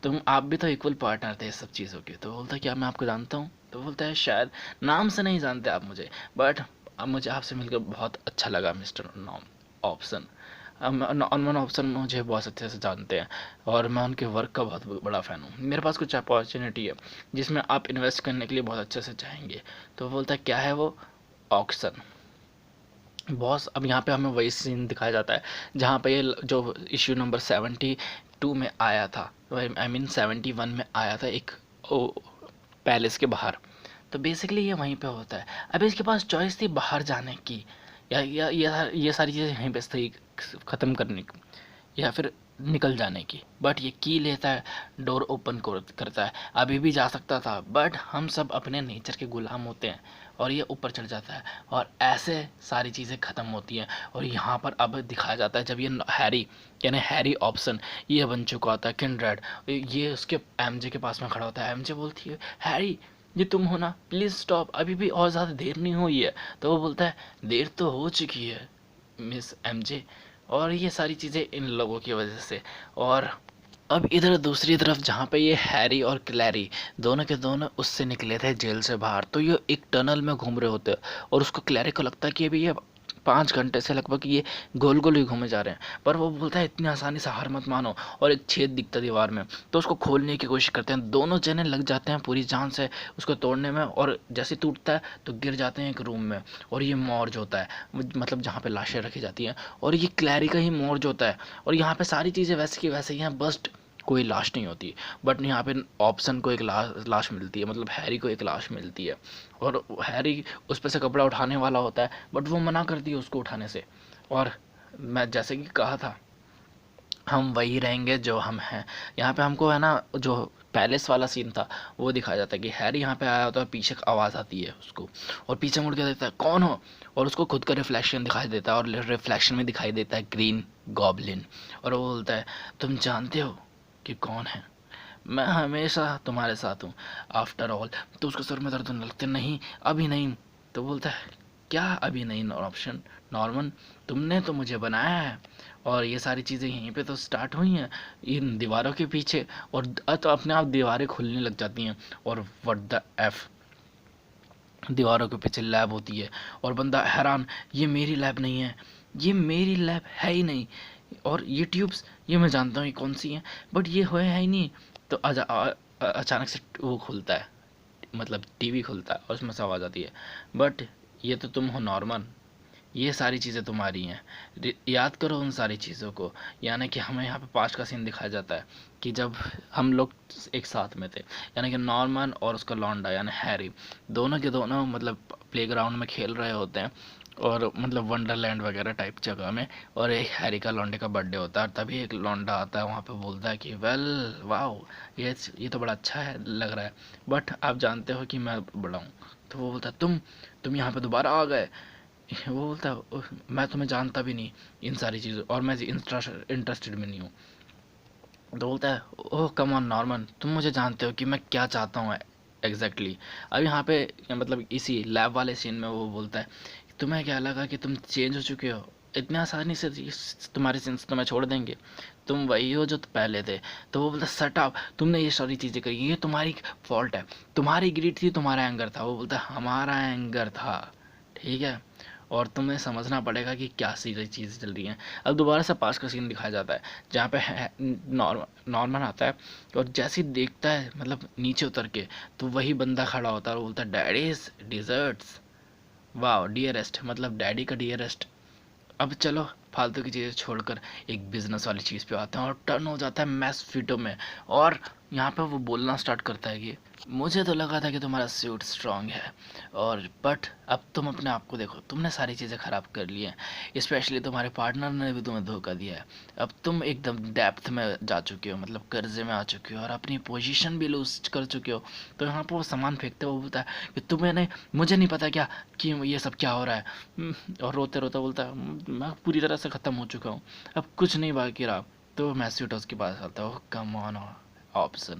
तुम आप भी तो इक्वल पार्टनर थे इस सब चीज़ों के। तो बोलता है क्या मैं आपको जानता हूँ? तो बोलता है शायद नाम से नहीं जानते आप मुझे, बट अब मुझे आपसे मिलकर बहुत अच्छा लगा मिस्टर नॉम ऑप्शन। नॉर्मन ऑप्शन मुझे बहुत अच्छे से जानते हैं और मैं उनके वर्क का बहुत बड़ा फ़ैन हूँ। मेरे पास कुछ अपॉर्चुनिटी है जिसमें आप इन्वेस्ट करने के लिए बहुत अच्छे से चाहेंगे। तो बोलता है क्या है वो? ऑक्शन। बॉस, अब यहाँ पे हमें वही सीन दिखाया जाता है जहाँ पे ये जो इश्यू नंबर 72 में आया था, आई मीन 71 में आया था, एक पैलेस के बाहर। तो बेसिकली ये वहीं पे होता है। अब इसके पास चॉइस थी बाहर जाने की या ये सारी चीज़ें यहीं पे थी ख़त्म करने की, या फिर निकल जाने की। बट ये की लेता है, डोर ओपन करता है। अभी भी जा सकता था, बट हम सब अपने नेचर के गुलाम होते हैं और ये ऊपर चढ़ जाता है और ऐसे सारी चीज़ें ख़त्म होती हैं। और यहाँ पर अब दिखाया जाता है जब ये हैरी, यानी हैरी ऑप्शन, ये बन चुका होता है किंड्रेड। ये उसके एमजे के पास में खड़ा होता है। एमजे बोलती है हैरी ये तुम हो ना, प्लीज़ स्टॉप, अभी भी और ज़्यादा देर नहीं हुई है। तो वो बोलता है देर तो हो चुकी है मिस एमजे। और ये सारी चीज़ें इन लोगों की वजह से। और अब इधर दूसरी तरफ जहाँ पे ये हैरी और क्लैरी दोनों के दोनों उससे निकले थे जेल से बाहर, तो ये एक टनल में घूम रहे होते हैं और उसको क्लैरी को लगता है कि अभी ये 5 घंटे से लगभग ये गोल गोल ही घूमे जा रहे हैं। पर वो बोलता है इतनी आसानी से हार मत मानो, और एक छेद दिखता है दीवार में, तो उसको खोलने की कोशिश करते हैं। दोनों जने लग जाते हैं पूरी जान से उसको तोड़ने में, और जैसे टूटता है तो गिर जाते हैं एक रूम में। और ये मॉर्ज होता है, मतलब जहाँ पे लाशें रखी जाती हैं, और ये क्लैरी का ही मॉर्ज होता है। और यहाँ पे सारी चीज़ें वैसे की वैसे ही हैं, बस कोई लाश नहीं होती। बट यहाँ पे ऑप्शन को एक लाश मिलती है, मतलब हैरी को एक लाश मिलती है। और हैरी उस पर से कपड़ा उठाने वाला होता है, बट वो मना करती है उसको उठाने से। और मैं जैसे कि कहा था, हम वही रहेंगे जो हम हैं। यहाँ पे हमको है ना, जो पैलेस वाला सीन था वो दिखाया जाता है कि हैरी यहाँ पे आया होता है, पीछे आवाज़ आती है उसको, और पीछे मुड़ के देखता है कौन हो, और उसको खुद का रिफ्लेक्शन दिखाई देता है, और रिफ्लेक्शन में दिखाई देता है ग्रीन गॉबलिन। और वो बोलता है तुम जानते हो कि कौन है? मैं हमेशा तुम्हारे साथ हूँ आफ्टर ऑल। तो उसको सर में दर्द होने लगते, नहीं अभी नहीं। तो बोलता है क्या अभी नहीं ऑप्शन नॉर्मन, तुमने तो मुझे बनाया है, और ये सारी चीज़ें यहीं पे तो स्टार्ट हुई हैं इन दीवारों के पीछे। और तो अपने आप दीवारें खुलने लग जाती हैं, और व्हाट द एफ, दीवारों के पीछे लैब होती है। और बंदा हैरान, ये मेरी लैब नहीं है, ये मेरी लैब है ही नहीं। और ये ट्यूब्स, ये मैं जानता हूँ ये कौन सी हैं, बट ये है ही नहीं। तो अचानक से वो खुलता है, मतलब टीवी खुलता है और उसमें से आवाज़ आती है, बट ये तो तुम हो नॉर्मन, ये सारी चीज़ें तुम्हारी हैं, याद करो उन सारी चीज़ों को। यानी कि हमें यहाँ पे पास्ट का सीन दिखाया जाता है कि जब हम लोग एक साथ में थे, यानी कि नॉर्मन और उसका लौंडा यानी हैरी, दोनों के दोनों मतलब प्लेग्राउंड में खेल रहे होते हैं, और मतलब वंडरलैंड वगैरह टाइप जगह में। और एक हैरी का लौंडे का बर्थडे होता है, और तभी एक लौंडा आता है वहाँ पे, बोलता है कि वेल वाओ, ये तो बड़ा अच्छा है लग रहा है, बट आप जानते हो कि मैं बड़ा हूँ। तो वो बोलता है तुम यहाँ पे दोबारा आ गए। वो बोलता है मैं तुम्हें जानता भी नहीं इन सारी चीज़ों, और मैं इंटरेस्टेड भी नहीं हूँ। तो बोलता है ओह कम ऑन नॉर्मन, तुम मुझे जानते हो कि मैं क्या चाहता हूँ एग्जैक्टली। अब यहाँ पे मतलब इसी लैब वाले सीन में वो बोलता है तुम्हें क्या लगा कि तुम चेंज हो चुके हो, इतनी आसानी से तुम्हारे सिंस तुम्हें छोड़ देंगे, तुम वही हो जो पहले थे। तो वो बोलता सट अप, तुमने ये सारी चीज़ें करी, ये तुम्हारी फॉल्ट है, तुम्हारी ग्रीड थी, तुम्हारा एंगर था। वो बोलता है हमारा एंगर था, ठीक है, और तुम्हें समझना पड़ेगा कि क्या सीधी चीज़ें चल रही हैं। अब दोबारा से पास का सीन दिखाया जाता है जहाँ पे नॉर्मन आता है, और जैसे ही देखता है मतलब नीचे उतर के, तो वही बंदा खड़ा होता है और बोलता है डैडीज डिज़र्ट्स, वाह डियरेस्ट, मतलब डैडी का डियरेस्ट। अब चलो फालतू की चीज़ें छोड़कर एक बिजनेस वाली चीज़ पे आते हैं, और टर्न हो जाता है मैस फिटो में। और यहाँ पे वो बोलना स्टार्ट करता है कि मुझे तो लगा था कि तुम्हारा सूट स्ट्रांग है, और बट अब तुम अपने आप को देखो, तुमने सारी चीज़ें ख़राब कर ली हैं, स्पेशली तुम्हारे पार्टनर ने भी तुम्हें धोखा दिया है। अब तुम एकदम डेप्थ में जा चुके हो, मतलब कर्जे में आ चुके हो और अपनी पोजीशन भी लूज कर चुके हो। तो यहाँ पर वो सामान फेंकते हुए बोलता है कि तुम्हें नहीं, मुझे नहीं पता क्या कि ये सब क्या हो रहा है। और रोते रोते बोलता है मैं पूरी तरह से ख़त्म हो चुका हूँ, अब कुछ नहीं बाकी रहा। तो मैस्यूट उसके पास आता है, कम ऑन ऑप्शन,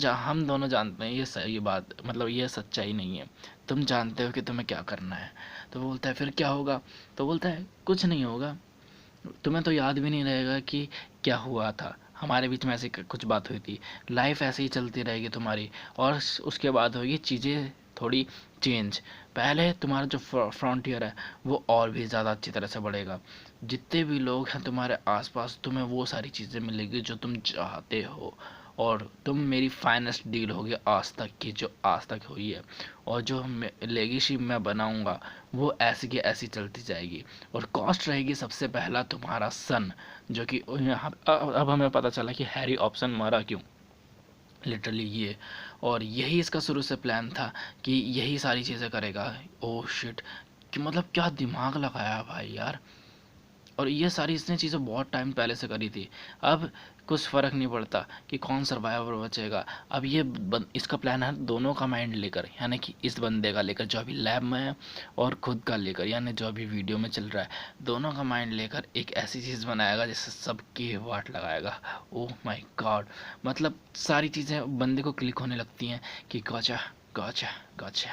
हम दोनों जानते हैं ये सही बात, मतलब ये सच्चाई नहीं है, तुम जानते हो कि तुम्हें क्या करना है। तो बोलता है फिर क्या होगा। तो बोलता है कुछ नहीं होगा, तुम्हें तो याद भी नहीं रहेगा कि क्या हुआ था, हमारे बीच में ऐसी कुछ बात हुई थी, लाइफ ऐसे ही चलती रहेगी तुम्हारी, और उसके बाद होगी चीज़ें थोड़ी चेंज। पहले तुम्हारा जो फ्रंटियर है वो और भी ज़्यादा अच्छी तरह से बढ़ेगा, जितने भी लोग हैं तुम्हारे आसपास, तुम्हें वो सारी चीज़ें मिलेगी जो तुम चाहते हो, और तुम मेरी फाइनेस्ट डील होगी आज तक की जो आज तक हुई है, और जो लेगेसी मैं बनाऊंगा वो ऐसी की ऐसी चलती जाएगी। और कॉस्ट रहेगी सबसे पहला तुम्हारा सन, जो कि अब हमें पता चला कि हैरी ऑप्शन मरा क्यों, लिटरली ये। और यही इसका शुरू से प्लान था कि यही सारी चीज़ें करेगा। ओह शिट, कि मतलब क्या दिमाग लगाया भाई यार। और ये सारी इसने चीज़ें बहुत टाइम पहले से करी थी। अब कुछ फ़र्क नहीं पड़ता कि कौन सर्वाइवर बचेगा। अब ये इसका प्लान है दोनों का माइंड लेकर, यानी कि इस बंदे का लेकर जो अभी लैब में है, और खुद का लेकर यानी जो अभी वीडियो में चल रहा है, दोनों का माइंड लेकर एक ऐसी चीज़ बनाएगा जिससे सबकी वाट लगाएगा। ओह माय गॉड, मतलब सारी चीज़ें बंदे को क्लिक होने लगती हैं कि गॉचा गॉचा गॉचा।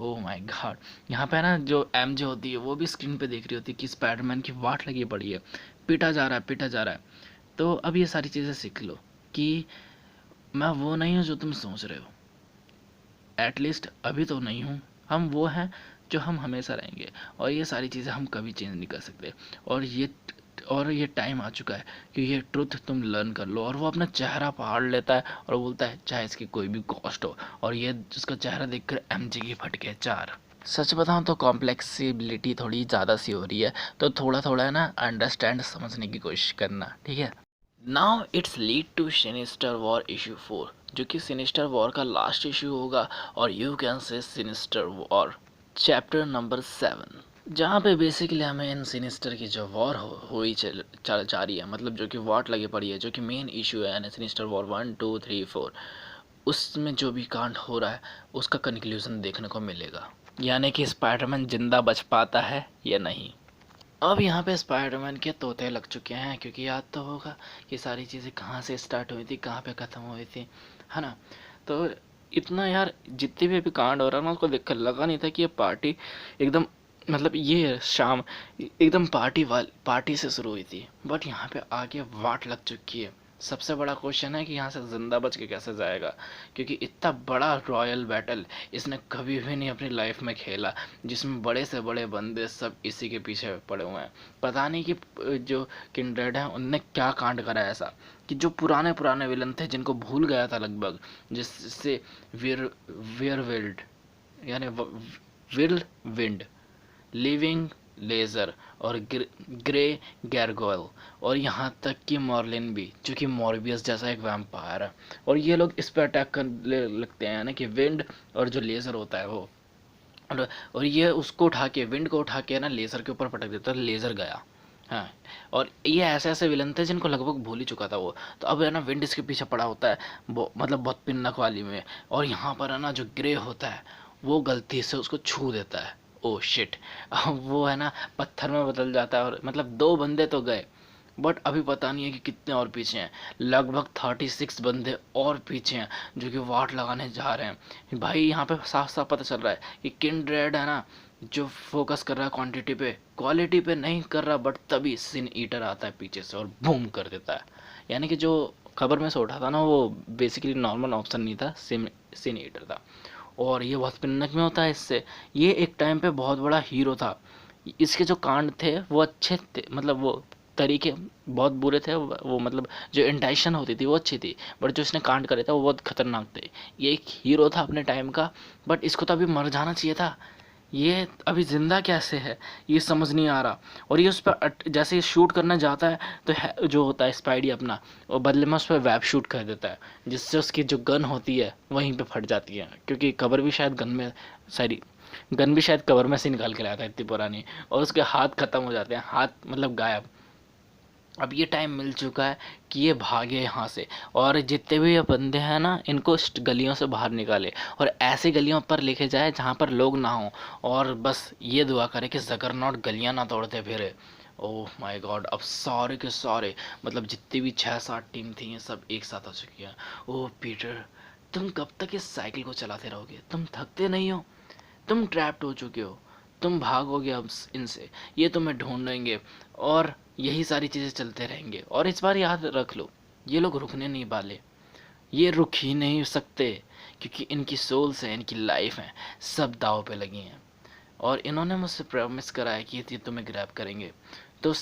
ओह माय गॉड, यहाँ पे ना जो एमजे होती है वो भी स्क्रीन पे देख रही होती है कि स्पाइडरमैन की वाट लगी पड़ी है, पीटा जा रहा है पीटा जा रहा है। तो अब ये सारी चीज़ें सीख लो कि मैं वो नहीं हूँ जो तुम सोच रहे हो, एटलीस्ट अभी तो नहीं हूँ, हम वो हैं जो हम हमेशा रहेंगे, और ये सारी चीज़ें हम कभी चेंज नहीं कर सकते। और ये टाइम आ चुका है कि ये ट्रुथ तुम लर्न कर लो। और वो अपना चेहरा पहाड़ लेता है और बोलता है चाहे इसकी कोई भी कॉस्ट हो, और ये उसका चेहरा देखकर एमजे की फटके चार। सच बताऊं तो कॉम्प्लेक्सिबिलिटी थोड़ी ज़्यादा सी हो रही है, तो थोड़ा थोड़ा है ना अंडरस्टैंड समझने की कोशिश करना, ठीक है। Now it's lead to Sinister War issue 4, जो कि सिनिस्टर वॉर का लास्ट इशू होगा, और you can say Sinister War chapter number 7, जहाँ पे बेसिकली हमें इन सिनिस्टर की जो वॉर हुई चल जा रही है, मतलब जो कि वॉट लगी पड़ी है, जो कि मेन इशू है यानी सिनिस्टर वॉर 1 2 3 4, उसमें जो भी कांड हो रहा है उसका कंक्लूजन देखने को मिलेगा, यानी कि स्पाइडरमैन जिंदा बच पाता है या नहीं। अब यहाँ पे स्पाइडरमैन के तोते लग चुके हैं, क्योंकि याद तो होगा कि सारी चीज़ें कहाँ से स्टार्ट हुई थी, कहाँ पे ख़त्म हुई थी, है ना। तो इतना यार जितने भी अभी कांड हो रहा है ना, उसको देखकर लगा नहीं था कि ये पार्टी एकदम, मतलब ये शाम एकदम पार्टी से शुरू हुई थी, बट यहाँ पे आगे वाट लग चुकी है। सबसे बड़ा क्वेश्चन है कि यहाँ से जिंदा बच के कैसे जाएगा, क्योंकि इतना बड़ा रॉयल बैटल इसने कभी भी नहीं अपनी लाइफ में खेला, जिसमें बड़े से बड़े बंदे सब इसी के पीछे पड़े हुए हैं। पता नहीं कि जो किंड्रेड हैं उनने क्या कांड करा ऐसा कि जो पुराने पुराने विलन थे जिनको भूल गया था लगभग, जिससे वियरविल्ड यानी विल विंड, लिविंग लेज़र और ग्रे गैरगोल, और यहाँ तक कि मॉर्लिन भी, जो कि मॉर्बियस जैसा एक वैम्पायर है, और ये लोग इस पर अटैक करने लगते हैं, यानी कि विंड और जो लेज़र होता है वो, और ये उसको उठा के, विंड को उठा के ना लेज़र के ऊपर पटक देता है, लेज़र गया। हाँ, और ये ऐसे ऐसे विलन थे जिनको लगभग भूल ही चुका था वो। तो अब है ना विंड इसके पीछे पड़ा होता है, वो मतलब बहुत पिन्नक वाली में, और यहाँ पर है ना जो ग्रे होता है वो गलती से उसको छू देता है। ओह शिट, वो है ना पत्थर में बदल जाता है, और मतलब 2 बंदे तो गए, बट अभी पता नहीं है कि कितने और पीछे हैं। लगभग 36 बंदे और पीछे हैं जो कि वाट लगाने जा रहे हैं। भाई यहाँ पे साफ साफ पता चल रहा है कि किंड्रेड है ना जो फोकस कर रहा है क्वांटिटी पे, क्वालिटी पे नहीं कर रहा, बट तभी सिन ईटर आता है पीछे से और बूम कर देता है। यानी कि जो खबर में से उठा था ना वो बेसिकली नॉर्मल ऑप्शन नहीं था, सिन ईटर था, और ये बहुत पिन्नक में होता है इससे। ये एक टाइम पे बहुत बड़ा हीरो था, इसके जो कांड थे वो अच्छे थे, मतलब वो तरीके बहुत बुरे थे, वो मतलब जो इंटेंशन होती थी वो अच्छी थी, बट जो इसने कांड करे थे वो बहुत खतरनाक थे। ये एक हीरो था अपने टाइम का, बट इसको तो अभी मर जाना चाहिए था, ये अभी ज़िंदा कैसे है, ये समझ नहीं आ रहा। और ये उस पर जैसे ही शूट करने जाता है तो जो होता है स्पाइडी अपना, वो बदले में उस पर वेब शूट कर देता है, जिससे उसकी जो गन होती है वहीं पे फट जाती है, क्योंकि कवर भी शायद गन में, सॉरी, गन भी शायद कवर में से निकाल के लाया था इतनी पुरानी। और उसके हाथ ख़त्म हो जाते हैं, हाथ मतलब गायब। अब ये टाइम मिल चुका है कि ये भागे यहाँ से, और जितने भी ये बंदे हैं ना, इनको इस गलियों से बाहर निकाले और ऐसी गलियों पर लेके जाए जहाँ पर लोग ना हो, और बस ये दुआ करे कि जगरनॉट गलियाँ ना तोड़ते फिरे। ओह माय गॉड, अब सारे के सारे, मतलब जितनी भी 6-7 टीम थी, ये सब एक साथ आ चुकी हैं। ओह पीटर, तुम कब तक इस साइकिल को चलाते रहोगे? तुम थकते नहीं हो? तुम ट्रैप्ड हो चुके हो, तुम भागोगे अब इनसे, ये तुम्हें ढूंढेंगे, और यही सारी चीज़ें चलते रहेंगे। और इस बार याद रख लो, ये लोग रुकने नहीं वाले, ये रुक ही नहीं सकते, क्योंकि इनकी सोल्स हैं, इनकी लाइफ है, सब दाव पे लगी हैं। और इन्होंने मुझसे प्रॉमिस करा है कि ये तुम्हें ग्रैब करेंगे। तो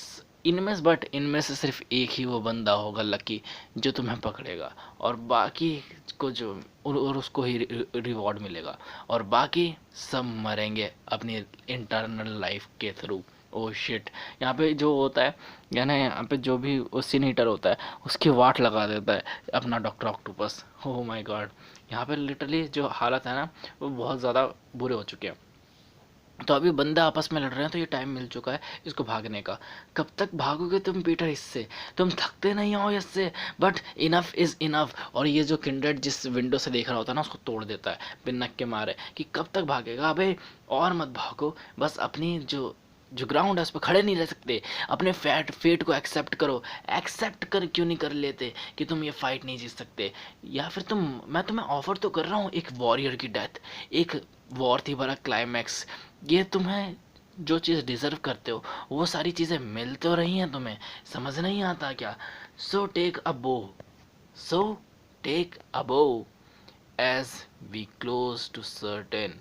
इनमें से सिर्फ एक ही वो बंदा होगा लकी, जो तुम्हें पकड़ेगा, और बाकी को जो, और उसको ही रिवॉर्ड मिलेगा, और बाकी सब मरेंगे अपनी इंटरनल लाइफ के थ्रू। ओह शिट, यहाँ पे जो होता है, यानी यहाँ पे जो भी वो सीन हीटर होता है, उसकी वाट लगा देता है अपना doctor octopus. Oh my God, यहाँ पे लिटरली जो हालत है ना, वो बहुत ज़्यादा बुरे हो चुके हैं। तो अभी बंदे आपस में लड़ रहे हैं, तो ये टाइम मिल चुका है इसको भागने का। कब तक भागोगे तुम पीटर इससे? तुम थकते नहीं हो इससे? But enough is enough. और ये जो किंडर्ड जिस विंडो से देख रहा होता है ना, उसको तोड़ देता है बिन्नक के मारे, कि कब तक भागेगा? अबे और मत भागो, बस अपनी जो जो ग्राउंड है उस पर खड़े नहीं रह सकते। अपने फेट को एक्सेप्ट करो। एक्सेप्ट कर क्यों नहीं कर लेते कि तुम ये फाइट नहीं जीत सकते? या फिर मैं तुम्हें ऑफर तो कर रहा हूँ एक वॉरियर की डेथ, एक वॉर थी भरा क्लाइमैक्स। ये तुम्हें जो चीज़ डिज़र्व करते हो, वो सारी चीज़ें मिल तो रही हैं तुम्हें, समझ नहीं आता क्या? सो टेक अ बो, सो take a bow, as we close to certain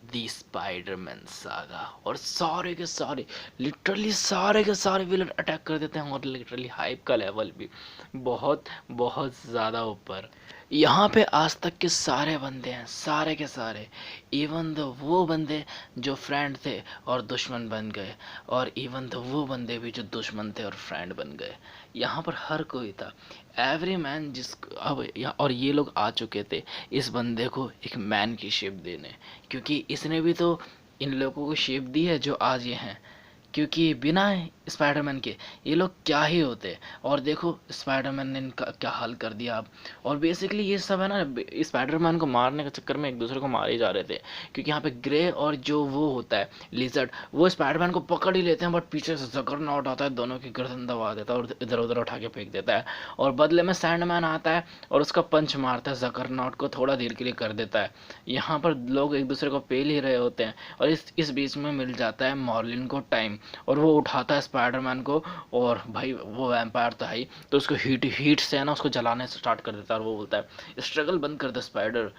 the Spiderman saga. और सारे के सारे, लिटरली सारे के सारे विलन अटैक कर देते हैं, और लिटरली हाइप का लेवल भी बहुत बहुत ज़्यादा ऊपर। यहाँ पे आज तक के सारे बंदे हैं, सारे के सारे, इवन दो वो बंदे जो फ्रेंड थे और दुश्मन बन गए, और इवन दो वो बंदे भी जो दुश्मन थे और फ्रेंड बन गए। यहाँ पर हर कोई था, एवरी मैन, और ये लोग आ चुके थे इस बंदे को एक मैन की शेप देने, क्योंकि इसने भी तो इन लोगों को शेप दी है जो आज ये हैं। क्योंकि बिना स्पाइडरमैन के ये लोग क्या ही होते। और देखो स्पाइडरमैन ने इनका क्या हाल कर दिया अब। और बेसिकली ये सब है ना, स्पाइडरमैन को मारने के चक्कर में एक दूसरे को मार ही जा रहे थे, क्योंकि यहाँ पे ग्रे और जो वो होता है लिजर्ड, वो स्पाइडरमैन को पकड़ ही लेते हैं, बट पीछे से जगरनॉट आता है, दोनों की गर्दन दबा देता है और इधर उधर उठा के फेंक देता है। और बदले में सैंडमैन आता है और उसका पंच मारता है, जगरनॉट को थोड़ा देर के लिए कर देता है। यहाँ पर लोग एक दूसरे को पेल ही रहे होते हैं, और इस बीच में मिल जाता है मॉर्लिन को टाइम, और वो उठाता है स्पाइडरमैन को। और भाई वो वैम्पायर तो है ही, तो उसको हीट से है ना, उसको जलाने से स्टार्ट कर देता है, और वो बोलता है स्ट्रगल बंद कर दे स्पाइडर।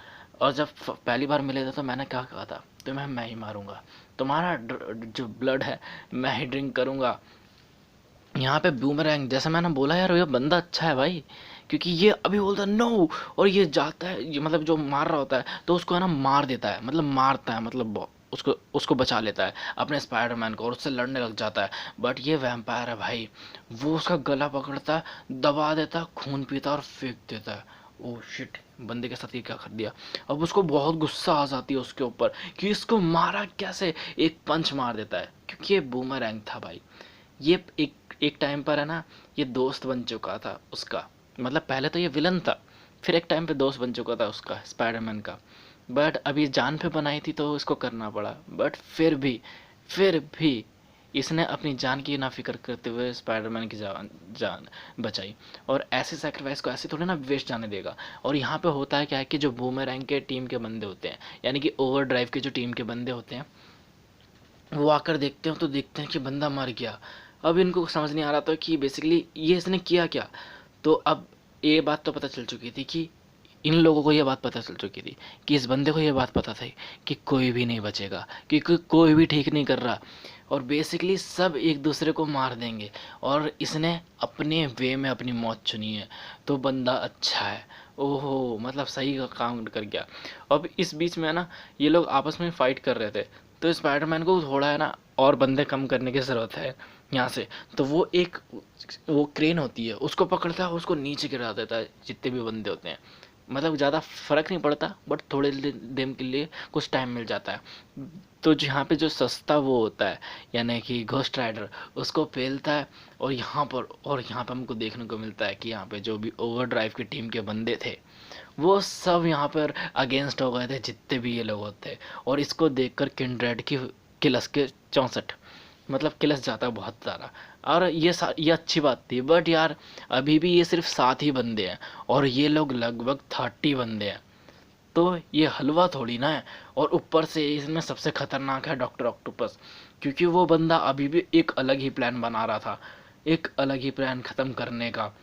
और जब पहली बार मिले थे तो मैंने क्या कहा था, तुम्हें मैं ही मारूंगा, तुम्हारा जो ब्लड है मैं ही ड्रिंक करूंगा। यहाँ पे बूमरैंग, जैसे मैंने बोला यार, ये बंदा अच्छा है भाई, क्योंकि ये अभी बोलता है नो, और ये जाता है, ये मतलब जो मार रहा होता है तो उसको है ना मार देता है, मतलब मारता है, मतलब उसको उसको बचा लेता है अपने स्पाइडरमैन को, और उससे लड़ने लग जाता है। बट ये वैम्पायर है भाई, वो उसका गला पकड़ता है, दबा देता है, खून पीता है और फेंक देता है। ओह शिट, बंदे के साथ ये क्या कर दिया। अब उसको बहुत गुस्सा आ जाती है उसके ऊपर कि इसको मारा कैसे, एक पंच मार देता है, क्योंकि ये बूमरैंग था भाई। ये एक टाइम पर है ना, ये दोस्त बन चुका था उसका, मतलब पहले तो ये विलन था, फिर एक टाइम पे दोस्त बन चुका था उसका स्पाइडरमैन का। बट अभी जान पे बनाई थी तो इसको करना पड़ा, बट फिर भी इसने अपनी जान की ना फिक्र करते हुए स्पाइडरमैन की जान बचाई। और ऐसे सेक्रीफाइस को ऐसे थोड़ी ना वेस्ट जाने देगा। और यहाँ पे होता है क्या है कि जो बूमरैंग के टीम के बंदे होते हैं, यानी कि ओवरड्राइव के जो टीम के बंदे होते हैं, वो आकर देखते हो तो देखते हैं कि बंदा मर गया। अब इनको समझ नहीं आ रहा था कि बेसिकली ये इसने किया क्या। तो अब ये बात तो पता चल चुकी थी कि इन लोगों को ये बात पता चल चुकी थी कि इस बंदे को ये बात पता थी कि कोई भी नहीं बचेगा, क्योंकि कोई भी ठीक नहीं कर रहा, और बेसिकली सब एक दूसरे को मार देंगे। और इसने अपने वे में अपनी मौत चुनी है, तो बंदा अच्छा है। ओहो, मतलब सही का काम कर गया। अब इस बीच में है ना, ये लोग आपस में फाइट कर रहे थे, तो स्पाइडरमैन को थोड़ा है ना और बंदे कम करने की ज़रूरत है यहाँ से। तो वो क्रेन होती है, उसको पकड़ता है, उसको नीचे गिरा देता है जितने भी बंदे होते हैं। मतलब ज़्यादा फर्क नहीं पड़ता, बट थोड़े दिन के लिए कुछ टाइम मिल जाता है। तो जहाँ पे जो सस्ता वो होता है, यानी कि घोस्ट राइडर, उसको पेलता है। और यहाँ पर हमको देखने को मिलता है कि यहाँ पे जो भी ओवरड्राइव की टीम के बंदे थे, वो सब यहाँ पर अगेंस्ट हो गए थे, जितने भी ये लोग होते। और इसको देखकर किंड्रेड की किलस के 64, मतलब किलस जाता है बहुत ज़्यादा। और ये अच्छी बात थी, बट यार अभी भी ये सिर्फ 7 ही बंदे हैं और ये लोग लगभग 30 बंदे हैं। तो ये हलवा थोड़ी ना है। और ऊपर से इसमें सबसे खतरनाक है डॉक्टर ऑक्टोपस, क्योंकि वो बंदा अभी भी एक अलग ही प्लान बना रहा था, एक अलग ही प्लान ख़त्म करने का।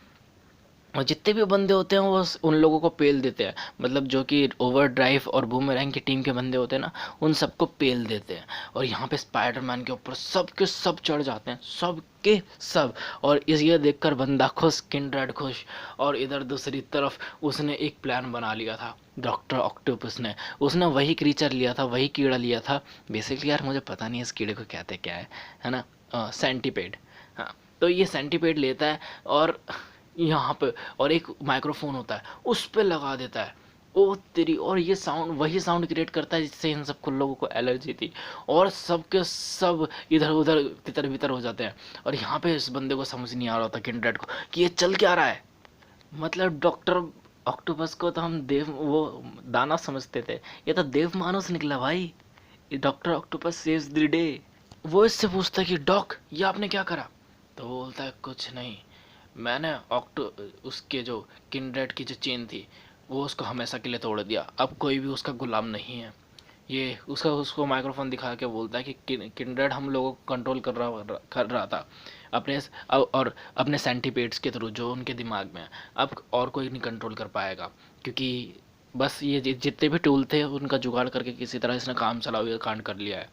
और जितने भी बंदे होते हैं वो उन लोगों को पेल देते हैं, मतलब जो कि ओवर ड्राइव और बूमरैंग की टीम के बंदे होते हैं ना, उन सबको पेल देते हैं। और यहाँ पे स्पाइडरमैन के ऊपर सब के सब चढ़ जाते हैं, सब के सब। और इस ये देखकर बंदा खुश, किंड्रेड खुश। और इधर दूसरी तरफ उसने एक प्लान बना लिया था डॉक्टर ऑक्टोपस ने। उसने वही क्रीचर लिया था, वही कीड़ा लिया था। बेसिकली यार मुझे पता नहीं इस कीड़े को कहते क्या है ना, सेंटीपेड। हाँ, तो ये सेंटीपेड लेता है और यहाँ पे, और एक माइक्रोफोन होता है उस पे लगा देता है। ओ तेरी, और ये साउंड वही साउंड क्रिएट करता है जिससे इन सब लोगों को एलर्जी थी। और सब के सब इधर उधर तितर बितर हो जाते हैं। और यहाँ पे इस बंदे को समझ नहीं आ रहा होता किंड्रेड को कि ये चल क्या रहा है। मतलब डॉक्टर ऑक्टोपस को तो हम देव वो दाना समझते थे, ये तो देव मानुस निकला भाई। Doctor octopus saves the day. वो इससे पूछता है कि डॉक ये आपने क्या करा। तो वो बोलता है कुछ नहीं, मैंने ऑक्टो उसके जो किंड्रेड की जो चेन थी वो उसको हमेशा के लिए तोड़ दिया, अब कोई भी उसका गुलाम नहीं है। ये उसको माइक्रोफोन दिखा के बोलता है कि किंड्रेड हम लोगों को कंट्रोल कर रहा था अपने और अपने सेंटीपेड्स के थ्रू जो उनके दिमाग में है। अब और कोई नहीं कंट्रोल कर पाएगा, क्योंकि बस ये जितने भी टूल थे उनका जुगाड़ करके किसी तरह इसने काम चला हुआ कांड कर लिया है।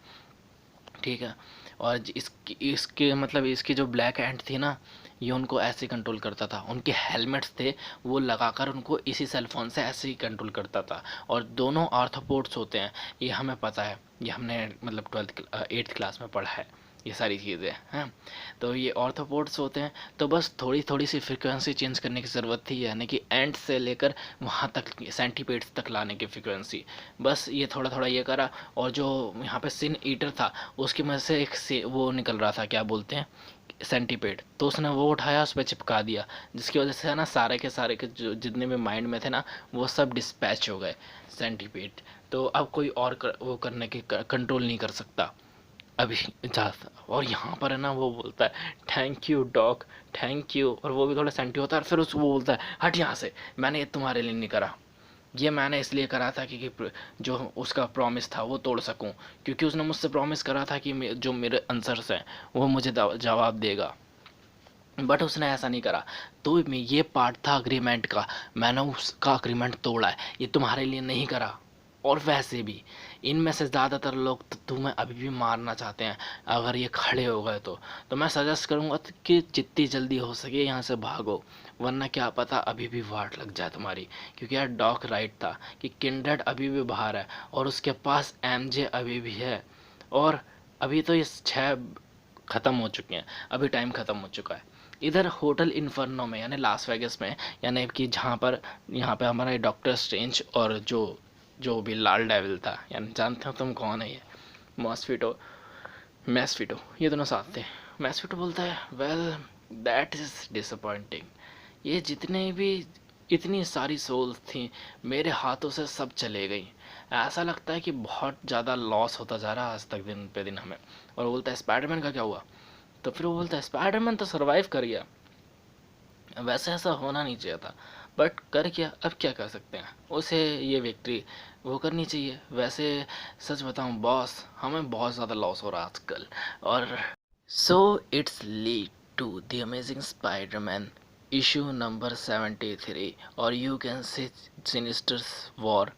ठीक है। और इसकी इसके मतलब इसकी जो ब्लैक एंड थी ना, ये उनको ऐसे कंट्रोल करता था। उनके हेलमेट्स थे, वो लगाकर उनको इसी सेल फोन से ऐसे ही कंट्रोल करता था। और दोनों आर्थ्रोपोड्स होते हैं, ये हमें पता है, ये हमने मतलब 8th क्लास में पढ़ा है ये सारी चीज़ें हैं। तो ये ऑर्थोपोड्स होते हैं। तो बस थोड़ी थोड़ी सी फ्रिक्वेंसी चेंज करने की ज़रूरत थी, यानी कि एंड से लेकर वहाँ तक सेंटीपेड्स तक लाने की फ्रिक्वेंसी। बस ये थोड़ा थोड़ा ये करा। और जो यहाँ पे सिन ईटर था उसकी मदद से वो निकल रहा था, क्या बोलते हैं, सेंटीपेड। तो उसने वो उठाया, उस पर चिपका दिया, जिसकी वजह से है ना सारे के जो जितने भी माइंड में थे ना वो सब डिस्पैच हो गए सेंटीपेड। तो अब कोई और वो करने की कंट्रोल नहीं कर सकता अभी जाता। और यहाँ पर है ना वो बोलता है thank you dog, thank you. और वो भी थोड़ा सेंटी होता है, और फिर उस वो बोलता है हट यहाँ से, मैंने ये तुम्हारे लिए नहीं करा, ये मैंने इसलिए करा था कि जो उसका प्रॉमिस था वो तोड़ सकूं, क्योंकि उसने मुझसे प्रॉमिस करा था कि जो मेरे आंसर्स हैं वो मुझे जवाब देगा, बट उसने ऐसा नहीं करा। तो ये पार्ट था अग्रीमेंट का, मैंने उसका अग्रीमेंट तोड़ा है, ये तुम्हारे लिए नहीं करा। और वैसे भी इनमें से ज़्यादातर लोग तो तुम्हें अभी भी मारना चाहते हैं अगर ये खड़े हो गए तो मैं सजेस्ट करूँगा कि जितनी जल्दी हो सके यहाँ से भागो, वरना क्या पता अभी भी वाट लग जाए तुम्हारी। क्योंकि यार डॉक राइट था कि किंडर्ड अभी भी बाहर है और उसके पास एमजे अभी भी है। और अभी तो ये 6 ख़त्म हो चुके हैं, अभी टाइम ख़त्म हो चुका है। इधर होटल इन्फर्नो में यानी लास वेगस में, यानी कि जहाँ पर यहाँ पे हमारा डॉक्टर स्ट्रेंज और जो जो भी लाल डेविल था, यानी जानते हो तुम कौन है, ये मॉस्फिटो मैस्फिटो, ये दोनों साथ थे। मैस्फिटो बोलता है वेल दैट इज़ डिसअपॉइंटिंग, ये जितने भी इतनी सारी सोल्स थी मेरे हाथों से सब चले गई, ऐसा लगता है कि बहुत ज़्यादा लॉस होता जा रहा है आज तक दिन पे दिन हमें। और वो बोलता है स्पाइडरमैन का क्या हुआ। तो फिर वो बोलता है स्पाइडरमैन तो सरवाइव कर गया, वैसे ऐसा होना नहीं चाहिए था, बट कर क्या, अब क्या कर सकते हैं, उसे ये विक्ट्री वो करनी चाहिए। वैसे सच बताऊं बॉस, हमें बहुत ज़्यादा लॉस हो रहा है आजकल। और so it's lead to the Amazing Spiderman issue number 73, और यू कैन से सिनिस्टर्स वॉर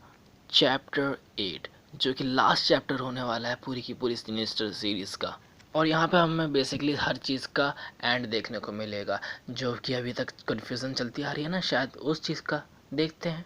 चैप्टर 8, जो कि लास्ट चैप्टर होने वाला है पूरी की पूरी सिनिस्टर सीरीज़ का। और यहाँ पे हमें बेसिकली हर चीज़ का एंड देखने को मिलेगा, जो कि अभी तक कन्फ्यूज़न चलती आ रही है ना, शायद उस चीज़ का देखते हैं।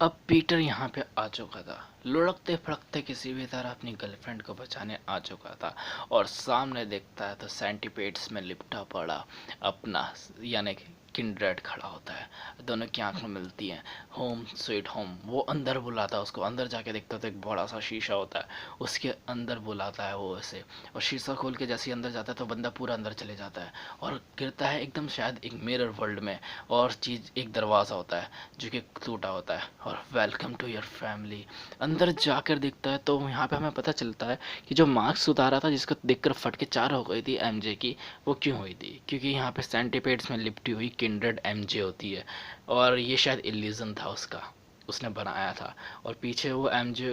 अब पीटर यहाँ पे आ चुका था, लुढ़कते फड़कते किसी भी तरह अपनी गर्लफ्रेंड को बचाने आ चुका था, और सामने देखता है तो सेंटीपेड्स में लिपटा पड़ा अपना यानी कि किंड्रेड खड़ा होता है। दोनों की आंखें मिलती हैं, होम स्वीट होम। वो अंदर बुलाता है उसको, अंदर जाके देखता है तो एक बड़ा सा शीशा होता है, उसके अंदर बुलाता है वो उसे, और शीशा खोल के जैसे ही अंदर जाता है तो बंदा पूरा अंदर चले जाता है और गिरता है एकदम शायद एक मिरर वर्ल्ड में। और चीज़ एक दरवाज़ा होता है जो कि टूटा होता है, और वेलकम टू योर फैमिली। अंदर जाकर देखता है तो यहाँ पे हमें पता चलता है कि जो मार्क्स उतारा था जिसको देखकर फट के चार हो गई थी एमजे की, वो क्यों हुई थी, क्योंकि यहाँ पे सेंटीपेड्स में लिपटी हुई किंडर्ड एमजे होती है, और ये शायद इल्यूजन था उसका, उसने बनाया था। और पीछे वो एमजे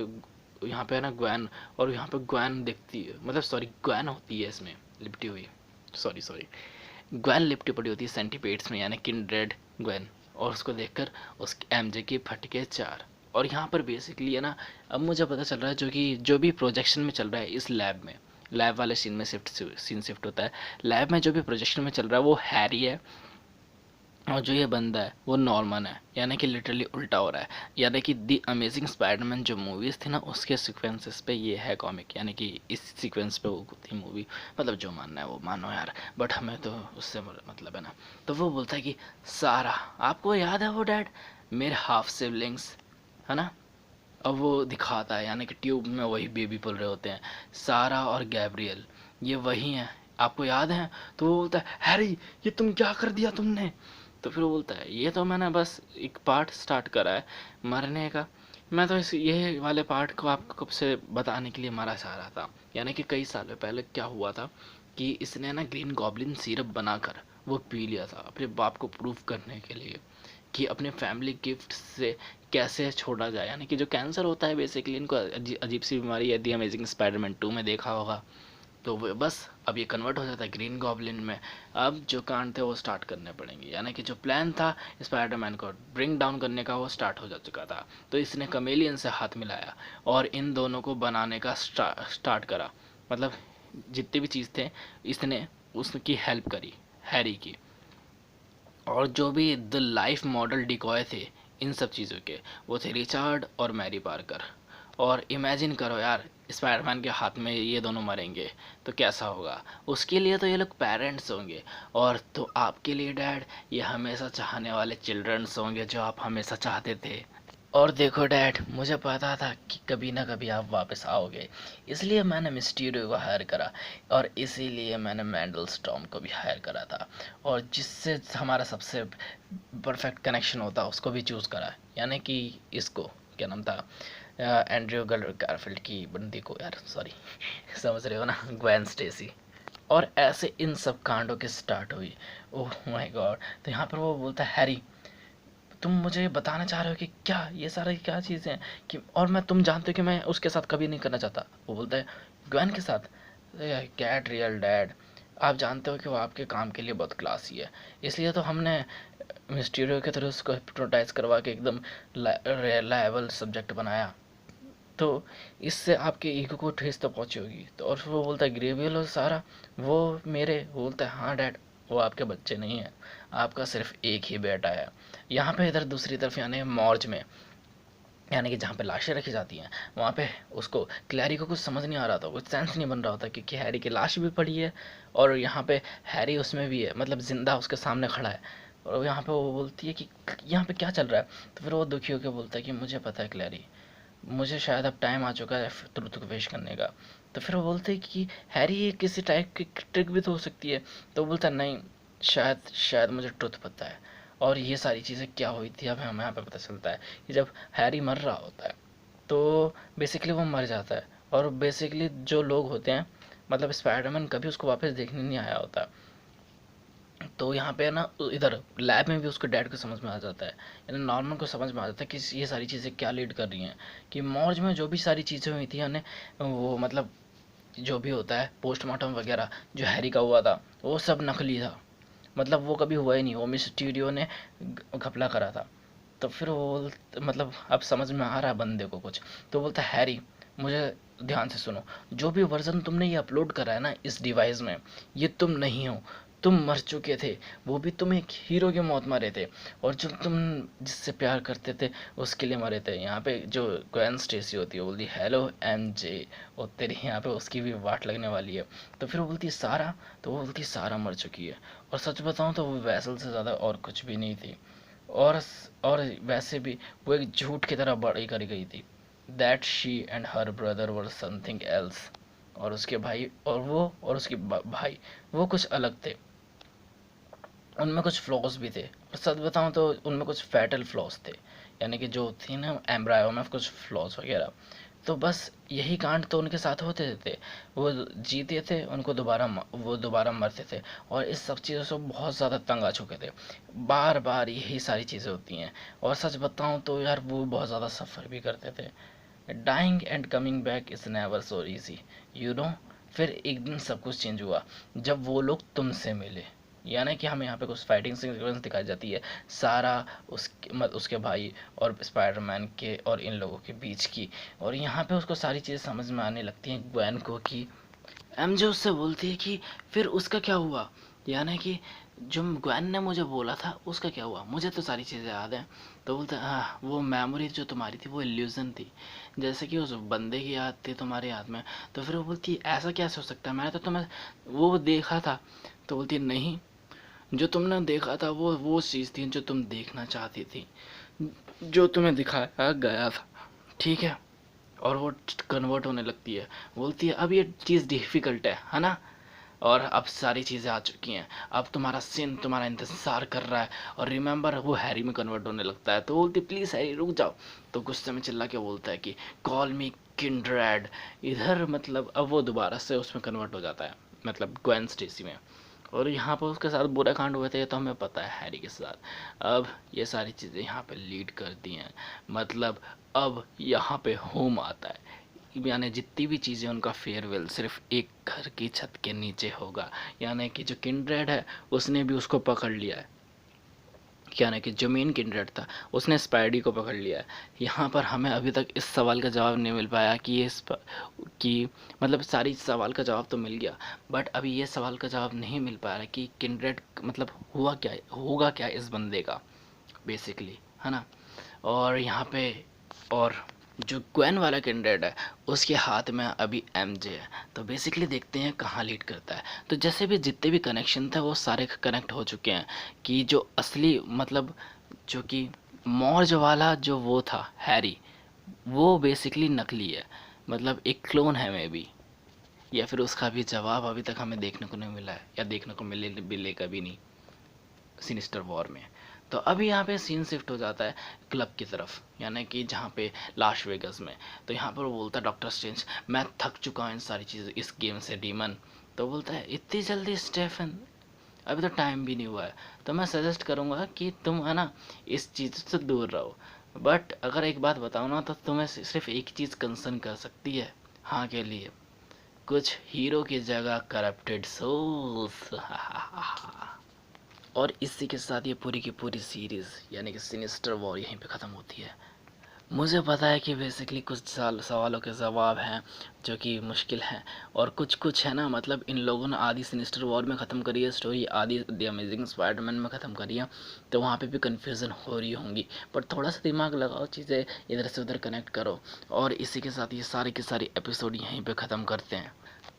यहाँ पे है ना ग्वैन, और यहाँ पे ग्वैन दिखती है, मतलब सॉरी ग्वैन होती है इसमें लिपटी हुई, सॉरी सॉरी ग्वैन लिपटी पड़ी होती है सेंटीपेड्स में यानी किंड्रेड ग्वैन, और उसको देखकर उस एमजे की फटके चार। और यहाँ पर बेसिकली है ना, अब मुझे पता चल रहा है जो भी प्रोजेक्शन में चल रहा है इस लैब में, लैब वाले सीन में सीन शिफ्ट होता है। लैब में जो भी प्रोजेक्शन में चल रहा है वो हैरी है, और जो ये बंदा है वो नॉर्मन है, यानी कि लिटरली उल्टा हो रहा है। यानी कि दी अमेजिंग स्पाइडरमैन जो मूवीज़ थी ना उसके सीक्वेंसेस पे ये है कॉमिक, यानी कि इस सीक्वेंस पे वो थी मूवी। मतलब जो मानना है वो मानो यार, बट हमें तो उससे मतलब है ना। तो वो बोलता है कि सारा, आपको याद है वो डैड, मेरे हाफ सिबलिंग्स, है ना। अब वो दिखाता है यानी कि ट्यूब में वही बेबी पल रहे होते हैं, सारा और गैब्रियल, ये वही हैं, आपको याद है। तो वो बोलता है हैरी ये तुम क्या कर दिया तुमने। तो फिर वो बोलता है ये तो मैंने बस एक पार्ट स्टार्ट करा है मरने का, मैं तो इस ये वाले पार्ट को आपको कब से बताने के लिए मरा चाह रहा था। यानी कि कई सालों पहले क्या हुआ था कि इसने ना ग्रीन गॉब्लिन सिरप बनाकर वो पी लिया था अपने बाप को प्रूव करने के लिए कि अपने फैमिली गिफ्ट से कैसे छोड़ा जाए, यानी कि जो कैंसर होता है बेसिकली इनको अजीब सी बीमारी है, दी अमेजिंग स्पाइडरमैन 2 में देखा होगा। तो वो बस अब ये कन्वर्ट हो जाता है ग्रीन गॉब्लिन में। अब जो कांड थे वो स्टार्ट करने पड़ेंगे, यानी कि जो प्लान था स्पाइडरमैन को ब्रिंग डाउन करने का वो स्टार्ट हो जा चुका था। तो इसने कमेलियन से हाथ मिलाया और इन दोनों को बनाने का स्टार्ट करा, मतलब जितने भी चीज़ थे इसने उसकी हेल्प करी हैरी की। और जो भी द लाइफ मॉडल डिकॉय थे इन सब चीज़ों के, वो थे रिचर्ड और मैरी पार्कर। और इमेजिन करो यार स्पाइडरमैन के हाथ में ये दोनों मरेंगे तो कैसा होगा, उसके लिए तो ये लोग पेरेंट्स होंगे, और तो आपके लिए डैड ये हमेशा चाहने वाले चिल्ड्रंस होंगे जो आप हमेशा चाहते थे। और देखो डैड मुझे पता था कि कभी ना कभी आप वापस आओगे, इसलिए मैंने मिस्टीरियो को हायर करा, और इसीलिए मैंने मैंडल स्टॉर्म को भी हायर करा था, और जिससे हमारा सबसे परफेक्ट कनेक्शन होता उसको भी चूज़ करा, यानी कि इसको क्या नाम था, एंड्रयू गारफील्ड की बंदी को, यार सॉरी समझ रहे हो ना, ग्वेन स्टेसी। और ऐसे इन सब कांडों की स्टार्ट हुई। ओह माय गॉड। तो यहाँ पर वो बोलता है हैरी तुम मुझे बताना चाह रहे हो कि क्या ये सारी क्या चीज़ें हैं कि, और मैं तुम जानते हो कि मैं उसके साथ कभी नहीं करना चाहता। वो बोलता है ग्वेन के साथ, कैट रियल डैड, आप जानते हो कि वो आपके काम के लिए बहुत क्लासी है, इसलिए तो हमने मिस्टीरियो के थ्रू उसको हिप्नोटाइज करवा के एकदम रिलायबल सब्जेक्ट बनाया, तो इससे आपके ईगो को ठेस तो पहुंची होगी। तो और फिर वो बोलता है ग्रेवियल और सारा वो मेरे, वो बोलता है हाँ डैड वो आपके बच्चे नहीं हैं, आपका सिर्फ एक ही बेटा है। यहाँ पे इधर दूसरी तरफ यानी मॉर्ज में, यानी कि जहाँ पे लाशें रखी जाती हैं वहाँ पे उसको क्लैरी को कुछ समझ नहीं आ रहा था, कुछ सेंस नहीं बन रहा होता क्योंकि हैरी की लाश भी पड़ी है, और यहाँ पे हैरी उसमें भी है, मतलब जिंदा उसके सामने खड़ा है। और यहाँ पे वो बोलती है कि यहाँ पे क्या चल रहा है। तो फिर वो दुखी होकर बोलता है कि मुझे पता है क्लैरी, मुझे शायद अब टाइम आ चुका है ट्रुथ को पेश करने का। तो फिर वो बोलते हैं कि हैरी ये किसी टाइप की ट्रिक भी तो हो सकती है। तो वो बोलता है नहीं, शायद शायद मुझे ट्रुथ पता है। और ये सारी चीज़ें क्या हुई थी अब हमें यहाँ पे पता चलता है कि जब हैरी मर रहा होता है तो बेसिकली वो मर जाता है, और बेसिकली जो लोग होते हैं मतलब स्पाइडरमैन कभी उसको वापस देखने नहीं आया होता। तो यहाँ पे ना इधर लैब में भी उसके डैड को समझ में आ जाता है, यानी नॉर्मन को समझ में आ जाता है कि ये सारी चीज़ें क्या लीड कर रही हैं, कि मौज में जो भी सारी चीज़ें हुई थी यानी वो मतलब जो भी होता है पोस्टमार्टम वगैरह जो हैरी का हुआ था वो सब नकली था, मतलब वो कभी हुआ ही नहीं, वो मिस्टीरियो ने घपला करा था। तो फिर वो मतलब अब समझ में आ रहा है बंदे को कुछ। तो बोलता है हैरी मुझे ध्यान से सुनो, जो भी वर्जन तुमने ये अपलोड करा है ना इस डिवाइस में, ये तुम नहीं हो, तुम मर चुके थे, वो भी तुम एक हीरो की मौत मरे थे, और जो तुम जिससे प्यार करते थे उसके लिए मरे थे। यहाँ पे जो ग्वेन स्टेसी होती है बोलती हेलो MJ, और तेरी यहाँ पे उसकी भी वाट लगने वाली है। तो फिर वो बोलती है सारा, तो वो बोलती है सारा मर चुकी है। और सच बताऊँ तो वो वैसल से ज़्यादा और कुछ भी नहीं थी। और और वैसे भी वो एक झूठ की तरह बड़ी करी गई थी, that she and her brother were something else. और उसके भाई और वो और उसके भाई वो कुछ अलग थे, उनमें कुछ फ्लॉज भी थे। और सच बताऊं तो उनमें कुछ फैटल फ्लॉज थे, यानी कि जो थी ना एम्ब्रायो में कुछ फ्लॉज वगैरह। तो बस यही कांड तो उनके साथ होते थे। वो जीते थे, उनको वो दोबारा मरते थे, और इस सब चीज़ों से बहुत ज़्यादा तंग आ चुके थे। बार बार यही सारी चीज़ें होती हैं। और सच बताऊं तो यार वो बहुत ज़्यादा सफ़र भी करते थे। Dying and coming back is never so easy, you know. फिर एक दिन सब कुछ चेंज हुआ जब वो लोग तुमसे मिले। यानी कि हमें यहाँ पे कुछ फाइटिंग सीक्वेंस दिखाई जाती है, सारा उसके भाई और स्पाइडरमैन के और इन लोगों के बीच की। और यहाँ पे उसको सारी चीज़ें समझ में आने लगती हैं ग्वेन को, कि MJ उससे बोलती है कि फिर उसका क्या हुआ, यानी कि जो ग्वेन ने मुझे बोला था उसका क्या हुआ, मुझे तो सारी चीज़ें याद हैं। तो बोलते हैं हाँ, वो मेमोरी जो तुम्हारी थी वो इल्यूज़न थी, जैसे कि उस बंदे की याद थी तुम्हारे याद में। तो फिर वो बोलती है ऐसा कैसे हो सकता है, मैंने तो तुम्हें वो देखा था। तो बोलती है नहीं, जो तुमने देखा था वो चीज़ थी जो तुम देखना चाहती थी, जो तुम्हें दिखाया गया था, ठीक है। और वो कन्वर्ट होने लगती है, बोलती है अब ये चीज़ डिफ़िकल्ट है ना, और अब सारी चीज़ें आ चुकी हैं, अब तुम्हारा सिन तुम्हारा इंतज़ार कर रहा है। और रिमेंबर वो हैरी में कन्वर्ट होने लगता है। तो बोलती प्लीज़ हैरी रुक जाओ। तो गुस्से में चिल्ला के बोलता है कि कॉल मी किंड्रेड। इधर मतलब अब वो दोबारा से उसमें कन्वर्ट हो जाता है, मतलब ग्वेन स्टेसी में। और यहाँ पर उसके साथ बुरा कांड हुए थे ये तो हमें पता है हैरी के साथ। अब ये सारी चीज़ें यहाँ पे लीड करती हैं, मतलब अब यहाँ पे होम आता है, यानी जितनी भी चीज़ें उनका फेयरवेल सिर्फ एक घर की छत के नीचे होगा। यानी कि जो किंड्रेड है उसने भी उसको पकड़ लिया है, यानी कि जो मेन किंड्रेड था उसने स्पाइडी को पकड़ लिया है। यहाँ पर हमें अभी तक इस सवाल का जवाब नहीं मिल पाया कि कि मतलब सारी सवाल का जवाब तो मिल गया, बट अभी ये सवाल का जवाब नहीं मिल पा रहा कि किंड्रेड मतलब हुआ क्या, होगा क्या इस बंदे का बेसिकली, है ना। और यहाँ पे और जो ग्वेन वाला कैंडिडेट है उसके हाथ में अभी MJ है। तो बेसिकली देखते हैं कहाँ लीड करता है। तो जैसे भी जितने भी कनेक्शन थे वो सारे कनेक्ट हो चुके हैं, कि जो असली मतलब जो कि मॉर्ज वाला जो वो था हैरी, वो बेसिकली नकली है, मतलब एक क्लोन है मे बी, या फिर उसका भी जवाब अभी तक हमें देखने को नहीं मिला है, या देखने को मिलेगा भी नहीं सिनिस्टर वॉर में। तो अभी यहाँ पे सीन शिफ्ट हो जाता है क्लब की तरफ, यानी कि जहाँ पे लास वेगस में। तो यहाँ पर वो बोलता है डॉक्टर स्ट्रेंज मैं थक चुका हूँ इन सारी चीज़ इस गेम से डीमन। तो बोलता है इतनी जल्दी स्टेफन, अभी तो टाइम भी नहीं हुआ है। तो मैं सजेस्ट करूँगा कि तुम है ना इस चीज़ से दूर रहो, बट अगर एक बात बताओ ना तो तुम्हें सिर्फ एक चीज़ कंसर्न कर सकती है, हाँ के लिए कुछ हीरो की जगह करप्टेड सोल्स। और इसी के साथ ये पूरी की पूरी सीरीज़ यानी कि सिनिस्टर वॉर यहीं पे ख़त्म होती है। मुझे पता है कि बेसिकली कुछ सवालों के जवाब हैं जो कि मुश्किल हैं, और कुछ कुछ है ना, मतलब इन लोगों ने आधी सिनिस्टर वॉर में ख़त्म करी है स्टोरी, आधी द अमेजिंग स्पाइडरमैन में ख़त्म करी है। तो वहाँ पे भी कन्फ्यूज़न हो रही होंगी, पर थोड़ा सा दिमाग लगाओ, चीज़ें इधर से उधर कनेक्ट करो। और इसी के साथ ये सारे के सारे एपिसोड यहीं पे ख़त्म करते हैं।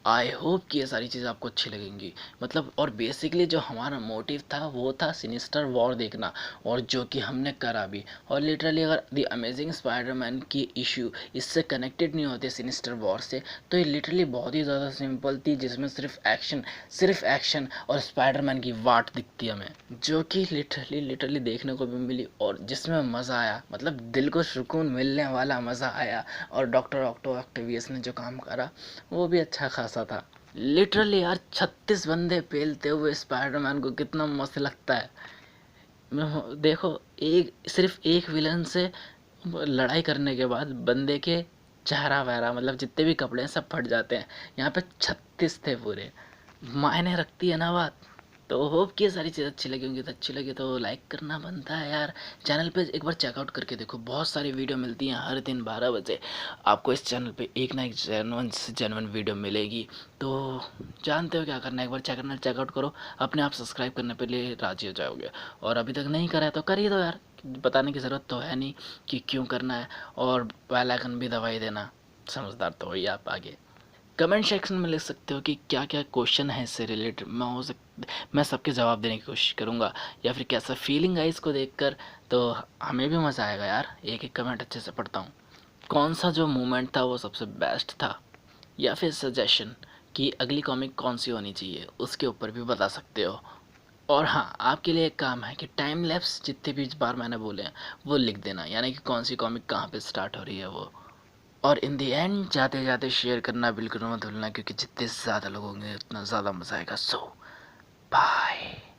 आई होप कि ये सारी चीज़ें आपको अच्छी लगेंगी, मतलब और बेसिकली जो हमारा मोटिव था वो था सिनिस्टर वॉर देखना, और जो कि हमने करा भी। और लिटरली अगर द अमेजिंग स्पाइडरमैन की इशू इससे कनेक्टेड नहीं होते सिनिस्टर वॉर से, तो ये लिटरली बहुत ही ज़्यादा सिंपल थी, जिसमें सिर्फ एक्शन और स्पाइडरमैन की वाट दिखती हमें, जो कि लिटरली देखने को भी मिली, और जिसमें मज़ा आया, मतलब दिल को सुकून मिलने वाला मज़ा आया। और डॉक्टर ऑक्टोवियस ने जो काम करा वो भी अच्छा खासा था। लिटरली यार 36 बंदे पेलते हुए स्पाइडरमैन को कितना मस्त लगता है। देखो, एक सिर्फ एक विलन से लड़ाई करने के बाद बंदे के चेहरा वहरा मतलब जितने भी कपड़े हैं सब फट जाते हैं, यहाँ पे 36 थे पूरे। मायने रखती है ना बात। तो होप कि ये सारी चीज़ अच्छी लगी होंगी, तो अच्छी लगी तो लाइक करना बनता है यार। चैनल पे एक बार चेकआउट करके देखो, बहुत सारी वीडियो मिलती हैं हर दिन 12 बजे। आपको इस चैनल पे एक ना एक जेन्युइन से जेन्युइन वीडियो मिलेगी। तो जानते हो क्या करना है, एक बार चैनल चेकआउट करो, अपने आप सब्सक्राइब करने पे लिए राजी हो जाओगे। और अभी तक नहीं करा है तो कर ही दो यार, बताने की ज़रूरत तो है नहीं कि क्यों करना है। और बेल आइकन भी दबाई देना, समझदार तो हो ही आप आगे। कमेंट सेक्शन में लिख सकते हो कि क्या क्या क्वेश्चन है इससे रिलेटेड, मैं सबके जवाब देने की कोशिश करूँगा। या फिर कैसा फीलिंग है इसको देखकर, तो हमें भी मज़ा आएगा यार, एक एक कमेंट अच्छे से पढ़ता हूँ। कौन सा जो मोमेंट था वो सबसे बेस्ट था, या फिर सजेशन कि अगली कॉमिक कौन सी होनी चाहिए, उसके ऊपर भी बता सकते हो। और हाँ, आपके लिए एक काम है कि टाइम लैप्स जितने भी बार मैंने बोले हैं वो लिख देना, यानी कि कौन सी कॉमिक कहाँ पे स्टार्ट हो रही है वो। और इन दी एंड जाते जाते शेयर करना बिल्कुल मत भूलना, क्योंकि जितने ज़्यादा लोग होंगे उतना ज़्यादा मज़ा आएगा। सो बाय।